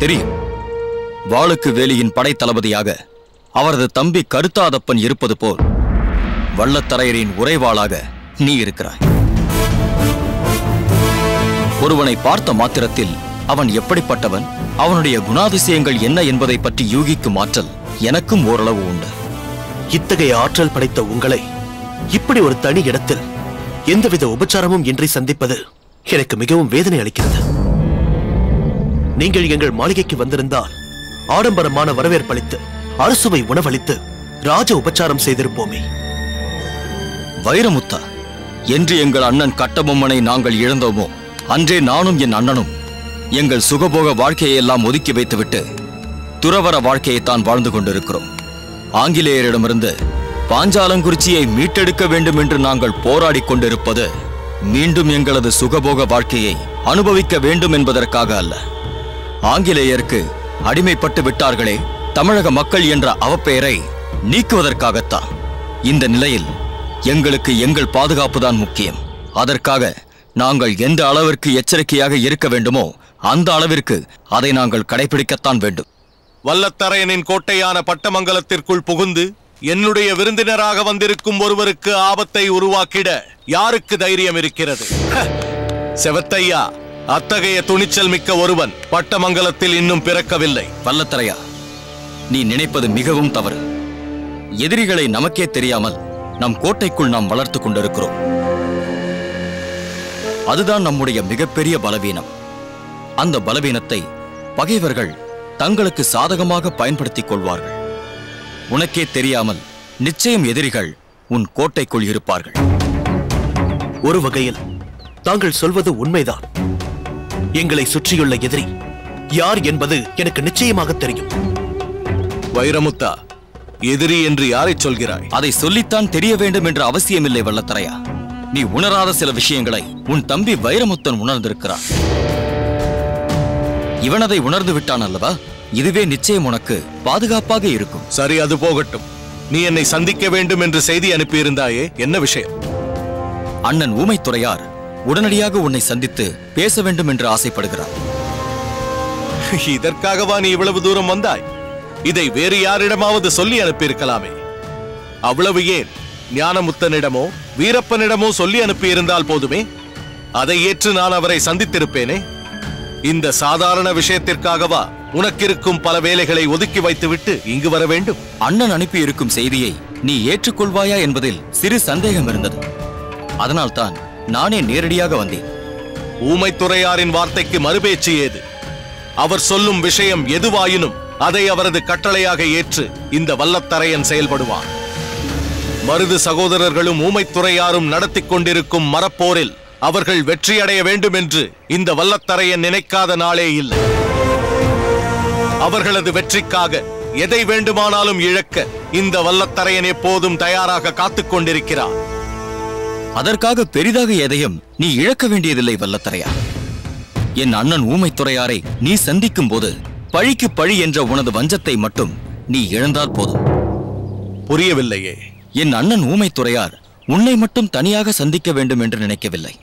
தெரியும். வாளுக்கு வேலியின் படை தளபதியாக அவரது தம்பி கருத்தாதப்பன் இருப்பது போல் வல்லத்தரையரின் உறைவாளாக நீ இருக்கிறாய். ஒருவனை பார்த்த மாத்திரத்தில் அவன் எப்படிப்பட்டவன், அவனுடைய குணாதிசயங்கள் என்ன என்பதை பற்றி யூகிக்கும் ஆற்றல் எனக்கும் ஓரளவு உண்டு. இத்தகைய ஆற்றல் படைத்த உங்களை இப்படி ஒரு தனி இடத்தில் எந்தவித உபச்சாரமும் இன்றி சந்திப்பது எனக்கு மிகவும் வேதனை அளிக்கிறது. நீங்கள் எங்கள் மாளிகைக்கு வந்திருந்தால் ஆடம்பரமான வரவேற்பளித்து அறுசுவை உணவளித்து ராஜ உபச்சாரம் செய்திருப்போமே. வைரமுத்தா, என்று எங்கள் அண்ணன் கட்டபொம்மனை நாங்கள் இழந்தோமோ அன்றே நானும் என் அண்ணனும் எங்கள் சுகபோக வாழ்க்கையை எல்லாம் ஒதுக்கி வைத்துவிட்டு துறவர வாழ்க்கையைத்தான் வாழ்ந்து கொண்டிருக்கிறோம். ஆங்கிலேயரிடமிருந்து பாஞ்சாலங்குறிச்சியை மீட்டெடுக்க வேண்டும் என்று நாங்கள் போராடிக் கொண்டிருப்பது மீண்டும் எங்களது சுகபோக வாழ்க்கையை அனுபவிக்க வேண்டும் என்பதற்காக அல்ல. ஆங்கிலேயருக்கு அடிமைப்பட்டு விட்டார்களே தமிழக மக்கள் என்ற அவப்பெயரை நீக்குவதற்காகத்தான். இந்த நிலையில் எங்களுக்கு எங்கள் பாதுகாப்புதான் முக்கியம். அதற்காக நாங்கள் எந்த அளவிற்கு எச்சரிக்கையாக இருக்க வேண்டுமோ அந்த அளவிற்கு அதை நாங்கள் கடைபிடிக்கத்தான் வேண்டும். வல்லத்தரையனின் கோட்டையான பட்டமங்கலத்திற்குள் புகுந்து என்னுடைய விருந்தினராக வந்திருக்கும் ஒருவருக்கு ஆபத்தை உருவாக்கிட யாருக்கு தைரியம் இருக்கிறது? செவத்தையா, அத்தகைய துணிச்சல் மிக்க ஒருவன் பட்டமங்கலத்தில் இன்னும் பிறக்கவில்லை. வல்லத்தரையா, நீ நினைப்பது மிகவும் தவறு. எதிரிகளை நமக்கே தெரியாமல் நம் கோட்டைக்குள் நாம் வளர்த்து கொண்டிருக்கிறோம். அதுதான் நம்முடைய மிகப்பெரிய பலவீனம். அந்த பலவீனத்தை பகைவர்கள் தங்களுக்கு சாதகமாக பயன்படுத்திக் கொள்வார்கள். உனக்கே தெரியாமல் நிச்சயம் எதிரிகள் உன் கோட்டைக்குள் இருப்பார்கள். ஒரு வகையில் தாங்கள் சொல்வது உண்மைதான். எங்களை சுற்றியுள்ள எதிரி யார் என்பது எனக்கு நிச்சயமாக தெரியும். வைரமுத்தா, எதிரி என்று யாரை சொல்கிறாய்? அதை சொல்லித்தான் தெரிய வேண்டும் என்ற அவசியமில்லை வல்லத்தரையா. நீ உணராத சில விஷயங்களை உன் தம்பி வைரமுத்தன் உணர்ந்திருக்கிறான். இவனதை உணர்ந்து விட்டான் அல்லவா? இதுவே நிச்சயம் உனக்கு பாதுகாப்பாக இருக்கும். சரி, அது போகட்டும். நீ என்னை சந்திக்க வேண்டும் என்று செய்தி அனுப்பியிருந்தாயே, என்ன விஷயம்? அண்ணன் ஊமைத்துறையார் உடனடியாக உன்னை சந்தித்து பேச வேண்டும் என்று ஆசைப்படுகிறார். இதற்காகவா நீ இவ்வளவு தூரம் வந்தாய்? இதை வேறு யாரிடமாவது சொல்லி அனுப்பியிருக்கலாமே. அவ்வளவு ஏன் ஞானமுத்தனிடமோ வீரப்பனிடமோ சொல்லி அனுப்பியிருந்தால் போதுமே. அதை ஏற்று நான் அவரை சந்தித்திருப்பேனே. இந்த சாதாரண விஷயத்திற்காகவா உனக்கிருக்கும் பல வேலைகளை ஒதுக்கி வைத்துவிட்டு இங்கு வர வேண்டும்? அண்ணன் அனுப்பி இருக்கும் செய்தியை நீ ஏற்றுக்கொள்வாயா என்பதில் சிறு சந்தேகம் இருந்தது. அதனால்தான் நானே நேரடியாக வந்தேன். ஊமைத்துறையாரின் வார்த்தைக்கு மறுபேச்சு ஏது? அவர் சொல்லும் விஷயம் எதுவாயினும் அதை அவரது கட்டளையாக ஏற்று இந்த வல்லத்தரையன் செயல்படுவான். மருது சகோதரர்களும் ஊமைத்துறையாரும் நடத்தி கொண்டிருக்கும் மரப்போரில் அவர்கள் வெற்றியடைய வேண்டும் என்று இந்த வல்லத்தரையன் நினைக்காத நாளே இல்லை. அவர்களது வெற்றிக்காக எதை வேண்டுமானாலும் இழக்க இந்த வல்லத்தரையன் எப்போதும் தயாராக காத்துக் கொண்டிருக்கிறார். அதற்காக பெரிதாக எதையும் நீ இழக்க வேண்டியதில்லை வல்லத்தரையா. என் அண்ணன் ஊமைத்துறையாரை நீ சந்திக்கும் போது பழிக்கு பழி என்ற உனது வஞ்சத்தை மட்டும் நீ இழந்தால் போதும். புரியவில்லையே. என் அண்ணன் ஊமைத்துறையார் உன்னை மட்டும் தனியாக சந்திக்க வேண்டும் என்று நினைக்கவில்லை.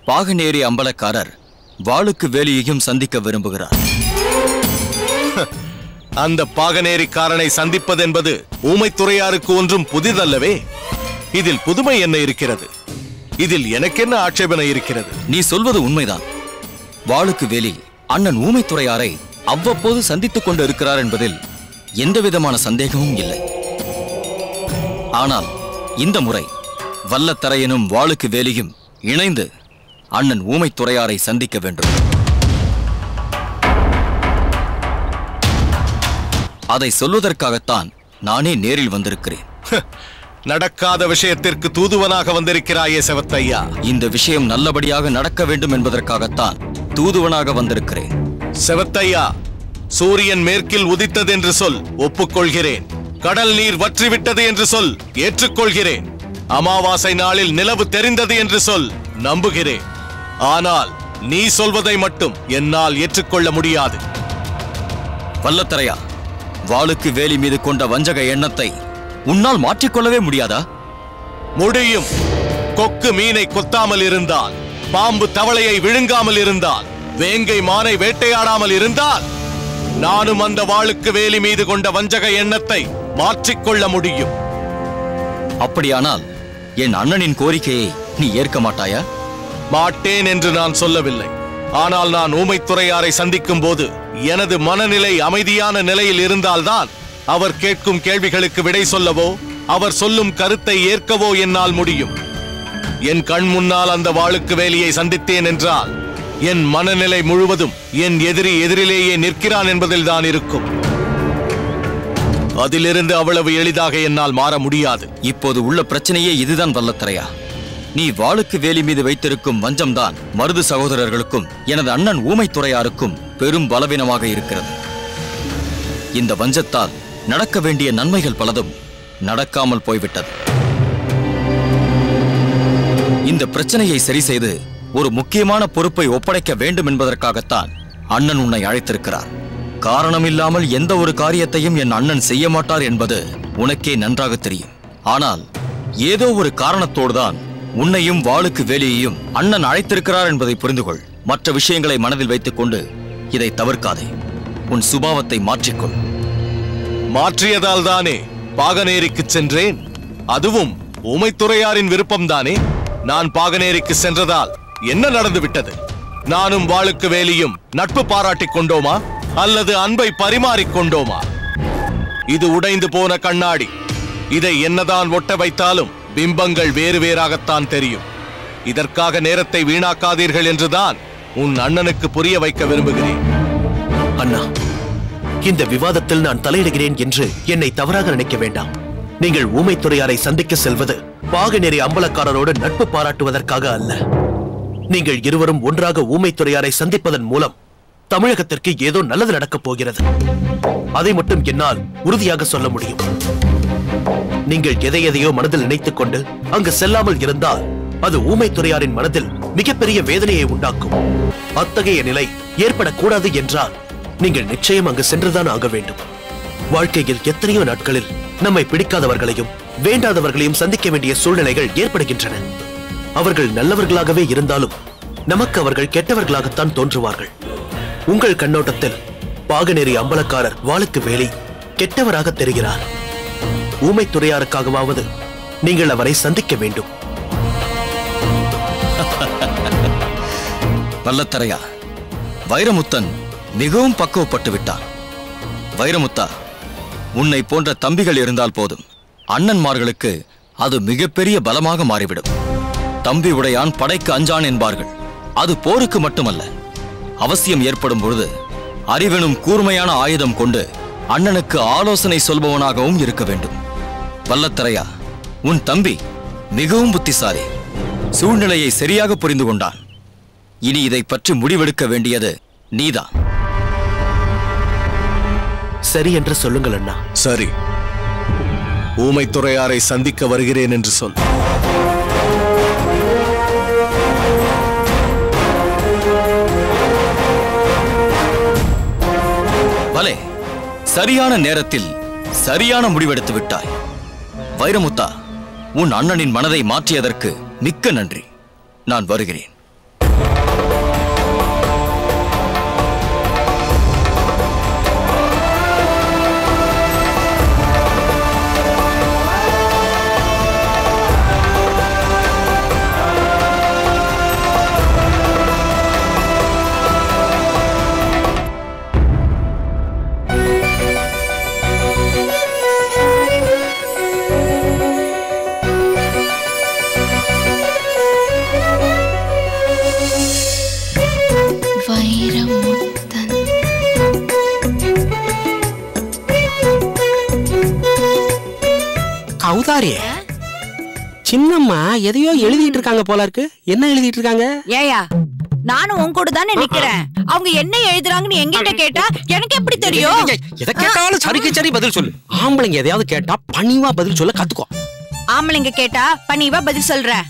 பாகநேரி அம்பலக்காரர் வாளுக்கு வேலியையும் சந்திக்க விரும்புகிறார். அந்த பாகநேரிக்காரனை சந்திப்பதென்பது ஊமைத்துறையாருக்கு ஒன்றும் புதிதல்லவே. இதில் புதுமை என்ன இருக்கிறது? இதில் எனக்கென்ன ஆட்சேபனை இருக்கிறது? நீ சொல்வது உண்மைதான். வாளுக்கு வேலி அண்ணன் ஊமைத்துறையாரை அவ்வப்போது சந்தித்துக் கொண்டு இருக்கிறார் என்பதில் எந்தவிதமான சந்தேகமும் இல்லை. ஆனால் இந்த முறை வல்லத்தரையனும் வாளுக்கு வேலியும் இணைந்து அண்ணன் ஊமைத்துறையாரை சந்திக்க வேண்டும். அதை சொல்வதற்காகத்தான் நானே நேரில் வந்திருக்கிறேன். நடக்காத விஷயத்திற்கு தூதுவனாக வந்திருக்கிறாயே செவத்தையா. இந்த விஷயம் நல்லபடியாக நடக்க வேண்டும் என்பதற்காகத்தான் தூதுவனாக வந்திருக்கிறேன். செவத்தையா, சூரியன் மேற்கில் உதித்தது என்று சொல், ஒப்புக்கொள்கிறேன். கடல் நீர் வற்றிவிட்டது என்று சொல், ஏற்றுக்கொள்கிறேன். அமாவாசை நாளில் நிலவு தெரிந்தது என்று சொல், நம்புகிறேன். ஆனால் நீ சொல்வதை மட்டும் என்னால் ஏற்றுக்கொள்ள முடியாது. வல்லத்தரையா, வாளுக்கு வேலி மீது கொண்ட வஞ்சக எண்ணத்தை உன்னால் மாற்றிக்கொள்ளவே முடியாதா? முடியும். கொக்கு மீனை கொத்தாமல் இருந்தால், பாம்பு தவளையை விழுங்காமல் இருந்தால், வேங்கை மானை வேட்டையாடாமல் இருந்தால், நானும் அந்த வாளுக்கு வேலி மீது கொண்ட வஞ்சக எண்ணத்தை மாற்றிக்கொள்ள முடியும். அப்படியானால் என் அண்ணனின் கோரிக்கையை நீ ஏற்க மாட்டாயா? மாட்டேன் என்று நான் சொல்லவில்லை. ஆனால் நான் ஊமைத்துறையாரை சந்திக்கும் போது எனது மனநிலை அமைதியான நிலையில் இருந்தால்தான் அவர் கேட்கும் கேள்விகளுக்கு விடை சொல்லவோ அவர் சொல்லும் கருத்தை ஏற்கவோ என்னால் முடியும். என் கண் முன்னால் அந்த வாளுக்கு வேலியை சந்தித்தேன் என்றால் என் மனநிலை முழுவதும் என் எதிரி எதிரிலேயே நிற்கிறான் என்பதில் தான் இருக்கும். அதிலிருந்து அவ்வளவு எளிதாக என்னால் மாற முடியாது. இப்போது உள்ள பிரச்சனையே இதுதான் வல்லத்தரையா. நீ வாளுக்கு வேலி மீது வைத்திருக்கும் வஞ்சம்தான் மருது சகோதரர்களுக்கும் எனது அண்ணன் ஊமைத்துறையாருக்கும் பெரும் பலவீனமாக இருக்கிறது. இந்த வஞ்சத்தால் நடக்க வேண்டிய நன்மைகள் பலதும் நடக்காமல் போய்விட்டது. இந்த பிரச்சனையை சரி செய்து ஒரு முக்கியமான பொறுப்பை ஒப்படைக்க வேண்டும் என்பதற்காகத்தான் அண்ணன் உன்னை அழைத்திருக்கிறார். காரணமில்லாமல் எந்த ஒரு காரியத்தையும் என் அண்ணன் செய்ய மாட்டார் என்பது உனக்கே நன்றாக தெரியும். ஆனால் ஏதோ ஒரு காரணத்தோடுதான் உன்னையும் வாளுக்கு வேலியையும் அண்ணன் அழைத்திருக்கிறார் என்பதை புரிந்து கொள். மற்ற விஷயங்களை மனதில் வைத்துக் கொண்டு இதை தவிர்க்காதே. உன் சுபாவத்தை மாற்றிக்கொள். மாற்றியதால் தானே பாகனேரிக்கு சென்றேன். அதுவும் ஊமைத்துறையாரின் விருப்பம்தானே. நான் பாகனேரிக்கு சென்றதால் என்ன நடந்து விட்டது? நானும் வாளுக்கு வேலியும் நட்பு பாராட்டிக் கொண்டோமா அல்லது அன்பை பரிமாறிக் கொண்டோமா? இது உடைந்து போன கண்ணாடி. இதை என்னதான் ஒட்ட வைத்தாலும் பிம்பங்கள் வேறு வேறாகத்தான் தெரியும். இதற்காக நேரத்தை வீணாக்காதீர்கள் என்றுதான் உன் அண்ணனுக்கு புரிய வைக்க விரும்புகிறேன். அண்ணா, இந்த விவாதத்தில் நான் தலையிடுகிறேன் என்று என்னை தவறாக நினைக்க வேண்டாம். நீங்கள் ஊமைத்துறையாரை சந்திக்க செல்வது பாகநேரி அம்பலக்காரரோடு நட்பு பாராட்டுவதற்காக அல்ல. நீங்கள் இருவரும் ஒன்றாக ஊமைத்துறையாரை சந்திப்பதன் மூலம் தமிழகத்திற்கு ஏதோ நல்லது நடக்கப் போகிறது. அதை மட்டும் என்னால் உறுதியாக சொல்ல முடியும். நீங்கள் எதையோ மனதில் நினைத்துக் கொண்டு அங்கு செல்லாமல் இருந்தால் அது ஊமைத்துறையாரின் மனதில் மிகப்பெரிய வேதனையை உண்டாக்கும். அத்தகைய நிலை ஏற்படக்கூடாது என்றால் நீங்கள் நிச்சயம் அங்கு சென்றுதான் ஆக வேண்டும். வாழ்க்கையில் எத்தனையோ நாட்களில் நம்மை பிடிக்காதவர்களையும் வேண்டாதவர்களையும் சந்திக்க வேண்டிய சூழ்நிலைகள் ஏற்படுகின்றன. அவர்கள் நல்லவர்களாகவே இருந்தாலும் நமக்கு அவர்கள் கெட்டவர்களாகத்தான் தோன்றுவார்கள். உங்கள் கண்ணோட்டத்தில் பாகநேரி அம்பலக்காரர் வாளுக்கு வேலி கெட்டவராக தெரிகிறார். ஊமைத்துறையாருக்காகவாவது நீங்கள் அவரை சந்திக்க வேண்டும். வல்லத்தரையா, வைரமுத்தன் மிகவும் பக்குவப்பட்டு விட்டான். வைரமுத்தா, உன்னை போன்ற தம்பிகள் இருந்தால் போதும். அண்ணன்மார்களுக்கு அது மிகப்பெரிய பலமாக மாறிவிடும். தம்பி உடையான் படைக்கு அஞ்சான் என்பார்கள். அது போருக்கு மட்டுமல்ல, அவசியம் ஏற்படும் பொழுது அறிவெனும் கூர்மையான ஆயுதம் கொண்டு அண்ணனுக்கு ஆலோசனை சொல்பவனாகவும் இருக்க வேண்டும். வல்லத்தரையா, உன் தம்பி மிகவும் புத்திசாலி. சூழ்நிலையை சரியாக புரிந்து கொண்டான். இனி இதை பற்றி முடிவெடுக்க வேண்டியது நீதான். சரி என்று சொல்லுங்கள் அண்ணா. சரி, ஊமைத்துறையாரை சந்திக்க வருகிறேன் என்று சொல். பலே, சரியான நேரத்தில் சரியான முடிவெடுத்து விட்டாய். வைரமுத்தா, உன் அண்ணனின் மனதை மாற்றியதற்கு மிக்க நன்றி. நான் வருகிறேன். கௌதாரியே, சின்னம்மா எதையோ எழுதிட்டு இருக்காங்க போல இருக்கு. என்ன எழுதிட்டு இருக்காங்க? ஏயா, நானும் உன் கூட தானே நிக்கிறேன். அவங்க என்ன எழுதுறாங்கன்னு என்கிட்ட கேட்டா எனக்கு எப்படி தெரியும்? எதை கேட்டாலும் சரிக்கு சரி பதில் சொல்லு. ஆம்பளைங்க எதையாவது கேட்டா பணிவா பதில் சொல்ல கத்துக்கோ. ஆம்பளைங்க கேட்டா பணிவா பதில் சொல்றேன்.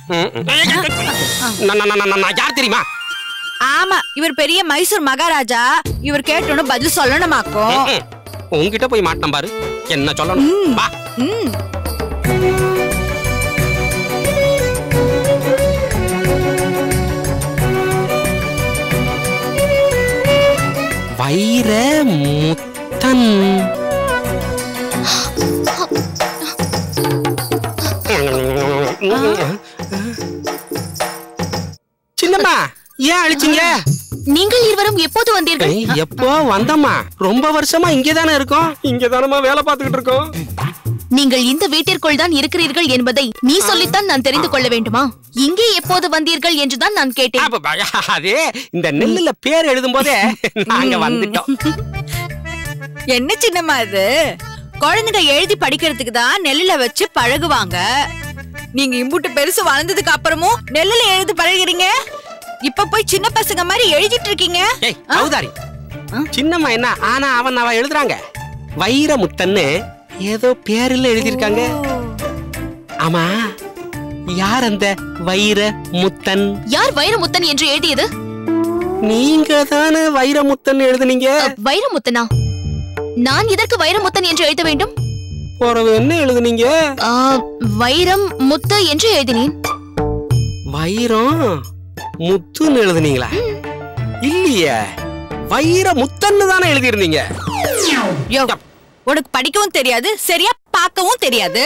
யார் தெரியுமா? ஆமா, இவர் பெரிய மைசூர் மகாராஜா. இவர் கேட்டோன்னு பதில் சொல்லணுமாக்கும். உன்கிட்ட போய் மாட்டேன் பாரு, என்ன சொல்லணும். வைரமுத்தன் சின்னம்மா, ஏன் அழிச்சீங்க? நீங்கள் இருவரும் எப்போது வந்தீர்கள்? எப்போ வந்தம்மா? ரொம்ப வருஷமா இங்கேதானே இருக்கோம். இங்கேதானமா வேலை பார்த்துக்கிட்டு இருக்கோம். நீங்கள் இந்த வீட்டிற்குள் தான் இருக்கிறீர்கள் என்பதை நீ சொல்லித்தான் நான் தெரிந்து கொள்ள வேண்டுமா? இங்கே எப்போது வந்தீர்கள் என்றுதான் நான் கேட்டேன். அதே இந்த நெல்லுல பேர் எழுதும் போதே நாங்க வந்துட்டோம். என்ன சின்னம்மா இது? குழந்தைங்க எழுதி படிக்கிறதுக்கு தான் நெல்லுல வச்சு பழகுவாங்க. நீங்க இம்புட்டு பெருசு வளர்ந்ததுக்கு அப்புறமும் நெல்லுல எழுதி பழகுறீங்க. இப்ப போய் சின்ன பசங்க மாதிரி எழுதிட்டு இருக்கீங்க. கௌதாரி, சின்னம்மா என்ன ஆனா அவன் அவ எழுதுறாங்க. வைரமுத்தன்னு ஏதோ பேரில் எழுதியிருக்காங்க. ஆமா, யார் அந்த வைரமுத்தன்? யார் வைரமுத்தன் என்று எழுதியது? நீங்க தானே வைரமுத்தன் எழுதுனீங்க. வைரமுத்தனா? நான் இதற்கு வைரமுத்தன் என்று எழுத வேண்டும்? என்ன எழுதுனீங்க? வைரம் முத்து என்று எழுதினேன். வைரம் முத்துன்னு எழுதுனீங்களா? இல்லையே, வைரமுத்தன்னு தானே எழுதியிருந்தீங்க. உனக்கு படிக்கவும் தெரியாது, சரியா பார்க்கவும் தெரியாது.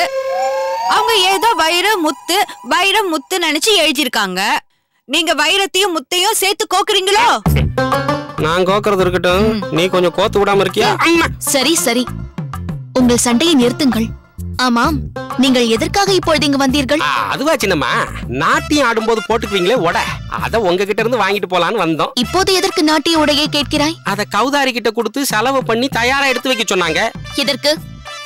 அவங்க ஏதோ வைரம் முத்து நினைச்சு எழுதிருக்காங்க. நீங்க வைரத்தையும் முத்தையும் சேர்த்து கோக்குறீங்களோ? நான் கோக்குறது இருக்கட்டும், நீ கொஞ்சம் கோத்து விடாம இருக்கியா? சரி சரி, உங்கள் சண்டையை நிறுத்துங்கள். ஆமாம், நீங்கள் எதற்காக இப்பொழுது இங்கு வந்தீர்கள்? அதுவா சின்னம்மா, நாட்டியம் ஆடும்போது போட்டுக்குவீங்களே உட, அத உங்ககிட்ட இருந்து வாங்கிட்டு போலான்னு வந்தோம். இப்போது எதற்கு நாட்டிய உடையை கேட்கிறாய்? அத கௌதாரி கிட்ட கொடுத்து செலவு பண்ணி தயாரா எடுத்து வைக்க சொன்னாங்க. எதற்கு?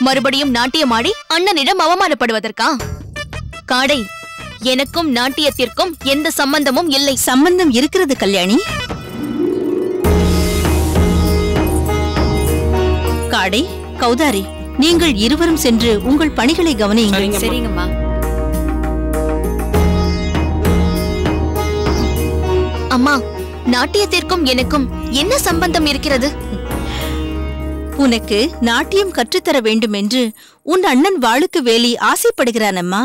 மறுபடியும் நாட்டியம் ஆடி அண்ணனிடம் அவமானப்படுவதற்கா? காடை, எனக்கும் நாட்டியத்திற்கும் எந்த சம்பந்தமும் இல்லை. சம்பந்தம் இருக்கிறது கல்யாணி. காடை, கௌதாரி, நீங்கள் இருவரும் சென்று உங்கள் பணிகளை கவனியுங்கள். சரிங்கம்மா. அம்மா, நாட்டியத்திற்கும் எனக்கும் என்ன சம்பந்தம் இருக்கிறது? உனக்கு நாட்டியம் கற்றுத்தர வேண்டும் என்று உன் அண்ணன் வாளுக்கு வேலி ஆசைப்படுகிறான் அம்மா.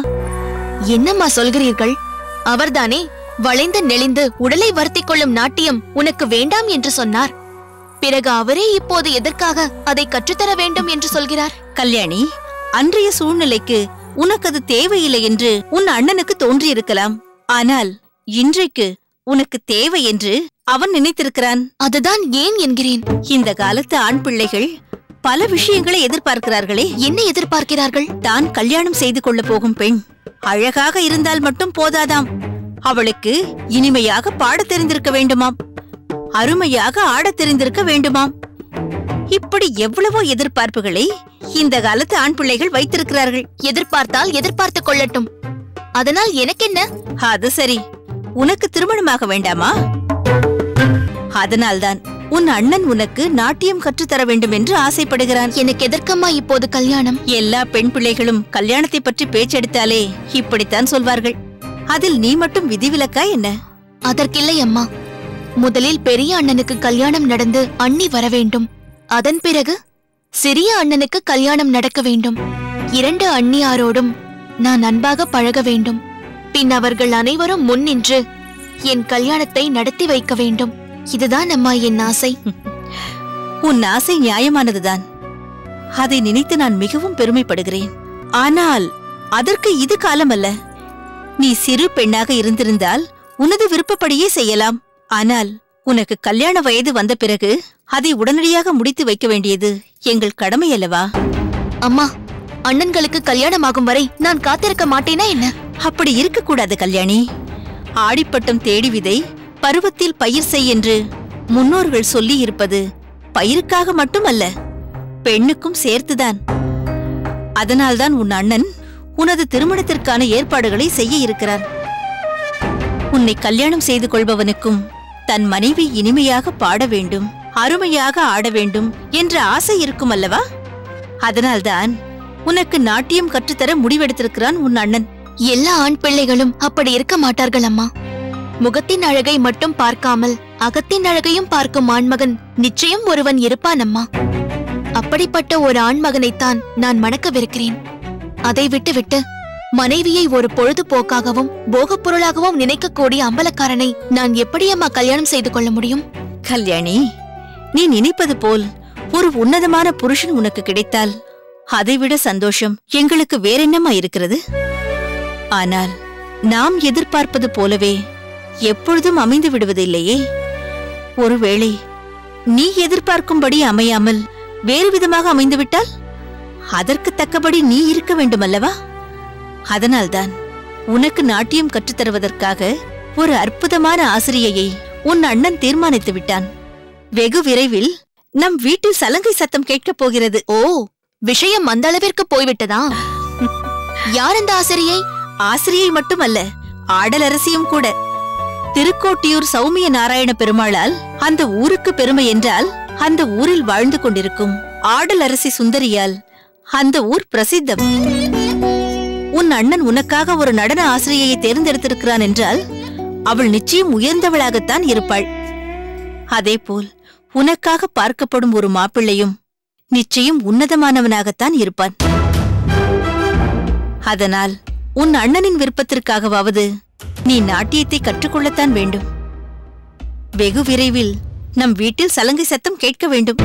என்னம்மா சொல்கிறீர்கள்? அவர்தானே வளைந்து நெளிந்து உடலை வருத்திக் கொள்ளும் நாட்டியம் உனக்கு வேண்டாம் என்று சொன்னார். பிறகு அவரே இப்போது எதற்காக அதை கற்றுத்தர வேண்டும் என்று சொல்கிறார்? கல்யாணி, அன்றைய சூழ்நிலைக்கு உனக்கு அது தேவையில்லை என்று உன் அண்ணனுக்கு தோன்றியிருக்கலாம். ஆனால் இன்றைக்கு உனக்கு தேவை என்று அவன் நினைத்திருக்கிறான். அதுதான் ஏன் என்கிறேன். இந்த காலத்து ஆண் பிள்ளைகள் பல விஷயங்களை எதிர்பார்க்கிறார்களே. என்ன எதிர்பார்க்கிறார்கள்? தான் கல்யாணம் செய்து கொள்ள போகும் பெண் அழகாக இருந்தால் மட்டும் போதாதாம். அவளுக்கு இனிமையாக பாடத் தெரிந்திருக்க வேண்டுமாம், அருமையாக ஆடத் தெரிந்திருக்க வேண்டுமாம். இப்படி எவ்வளவோ எதிர்பார்ப்புகளை இந்த காலத்து ஆண் பிள்ளைகள் வைத்திருக்கிறார்கள். எதிர்பார்த்தால் எதிர்பார்த்துக் கொள்ளட்டும், அதனால் எனக்கு என்ன? அது சரி, உனக்கு திருமணமாக வேண்டாமா? அதனால்தான் உன் அண்ணன் உனக்கு நாட்டியம் கற்றுத்தர வேண்டும் என்று ஆசைப்படுகிறான். எனக்கு எதற்கம்மா இப்போது கல்யாணம்? எல்லா பெண் பிள்ளைகளும் கல்யாணத்தை பற்றி பேச்செடுத்தாலே இப்படித்தான் சொல்வார்கள். அதில் நீ மட்டும் விதிவிலக்கா என்ன? அதற்கில்லை அம்மா. முதலில் பெரிய அண்ணனுக்கு கல்யாணம் நடந்து அண்ணி வர வேண்டும். அதன் பிறகு சிறிய அண்ணனுக்கு கல்யாணம் நடக்க வேண்டும். 2 அண்ணியாரோடும் நான் அன்பாக பழக வேண்டும். பின் அவர்கள் அனைவரும் முன் நின்று என் கல்யாணத்தை நடத்தி வைக்க வேண்டும். இதுதான் அம்மா என் ஆசை. உன் ஆசை நியாயமானதுதான். அதை நினைத்து நான் மிகவும் பெருமைப்படுகிறேன். ஆனால் அதற்கு இது காலம் அல்ல. நீ சிறு பெண்ணாக இருந்திருந்தால் உனது விருப்பப்படியே செய்யலாம். ஆனால் உனக்கு கல்யாண வயது வந்த பிறகு அதை உடனடியாக முடித்து வைக்க வேண்டியது எங்கள் கடமை அல்லவா? அம்மா, அண்ணன்களுக்கு கல்யாணமாகும் வரை நான் காத்திருக்க மாட்டேனா என்ன? அப்படி இருக்கக்கூடாது கல்யாணி. ஆடிப்பட்டம் தேடி விதை, பருவத்தில் பயிர் செய் என்று முன்னோர்கள் சொல்லி இருப்பது பயிருக்காக மட்டுமல்ல, பெண்ணுக்கும் சேர்த்துதான். அதனால்தான் உன் அண்ணன் உனது திருமணத்திற்கான ஏற்பாடுகளை செய்ய இருக்கிறார். உன்னை கல்யாணம் செய்து கொள்பவனுக்கும் தன் மனைவி இனிமையாக பாட வேண்டும், அருமையாக ஆட வேண்டும் என்ற ஆசை இருக்கும் அல்லவா? அதனால்தான் உனக்கு நாட்டியம் கற்றுத்தர முடிவெடுத்திருக்கிறான் உன் அண்ணன். எல்லா ஆண் பிள்ளைகளும் அப்படி இருக்க மாட்டார்கள் அம்மா. முகத்தின் அழகை மட்டும் பார்க்காமல் அகத்தின் அழகையும் பார்க்கும் ஆண்மகன் நிச்சயம் ஒருவன் இருப்பான் அம்மா. அப்படிப்பட்ட ஒரு ஆண்மகனைத்தான் நான் மணக்கவிருக்கிறேன். அதை விட்டுவிட்டு மனைவியை ஒரு பொழுதுபோக்காகவும் போகப் பொருளாகவும் நினைக்கக்கூடிய அம்பலக்காரனை நான் எப்படி அம்மா கல்யாணம் செய்து கொள்ள முடியும்? கல்யாணி, நீ நினைப்பது போல் ஒரு உன்னதமான புருஷன் உனக்கு கிடைத்தால் அதைவிட சந்தோஷம் எங்களுக்கு வேறென்னமா இருக்கிறது? ஆனால் நாம் எதிர்பார்ப்பது போலவே எப்பொழுதும் அமைந்து விடுவதில்லையே. ஒருவேளை நீ எதிர்பார்க்கும்படி அமையாமல் வேறு விதமாக அமைந்துவிட்டால் அதற்கு தக்கபடி நீ இருக்க வேண்டும் அல்லவா? அதனால்தான் உனக்கு நாட்டியம் கற்றுத்தருவதற்காக ஒரு அற்புதமான ஆசிரியையை உன் அண்ணன் தீர்மானித்து விட்டான். வெகு விரைவில் நம் வீட்டில் சலங்கை சத்தம் கேட்கப் போகிறது. ஓ, விஷயம் அந்த அளவிற்கு போய்விட்டதா? யார் அந்த ஆசிரியை? ஆசிரியை மட்டுமல்ல, ஆடலரசியும் கூட. திருக்கோட்டியூர் சௌமிய நாராயண பெருமாளால் அந்த ஊருக்கு பெருமை என்றால் அந்த ஊரில் வாழ்ந்து கொண்டிருக்கும் ஆடலரசி சுந்தரியால் அந்த ஊர் பிரசித்தம். உன் அண்ணன் உனக்காக ஒரு நடன ஆசிரியையை தேர்ந்தெடுத்திருக்கிறான் என்றால் அவள் நிச்சயம் உயர்ந்தவளாகத்தான் இருப்பாள். அதேபோல் உனக்காக பார்க்கப்படும் ஒரு மாப்பிள்ளையும் நிச்சயம் உன்னதமானவனாகத்தான் இருப்பான். அதனால் உன் அண்ணனின் விருப்பத்திற்காகவாவது நீ நாட்டியத்தை கற்றுக்கொள்ளத்தான் வேண்டும். வெகு விரைவில் நம் வீட்டில் சலங்கை சத்தம் கேட்க வேண்டும்.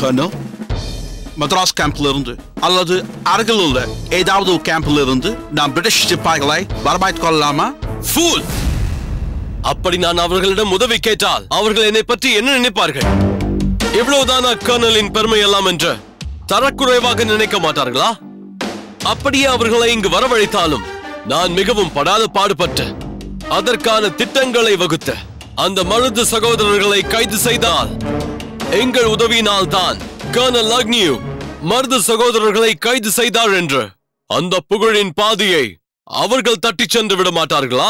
கர்னல், மദ്രാஸ் கேம்பில் இருந்து அல்லது அருகில் உள்ள ஏதாவது கேம்பில் இருந்து நாம் பிரிட்டிஷ் சிப்பாய்களை வரவழைத்துக் கொள்ளலாமா? ஃபூல்! அப்படி நான் அவர்களிடம் உதவி கேட்டால் அவர்கள் என்னை பற்றி என்ன நினைப்பார்கள்? இவ்வளவுதானா கர்னலின் பெருமை எல்லாம் என்று தரக்குறைவாக நினைக்க மாட்டார்களா? அப்படியே அவர்களை இங்கு வரவழைத்தாலும் நான் மிகவும் படாத பாடுபட்டு அதற்கான திட்டங்களை வகுத்த அந்த மருது சகோதரர்களை கைது செய்தால் எங்கள் உதவியினால் தான் கர்னல் அக்னியூ மருது சகோதரர்களை கைது செய்தார் என்று அந்த புகழின் பாதியை அவர்கள் தட்டிச் சென்று விட மாட்டார்களா?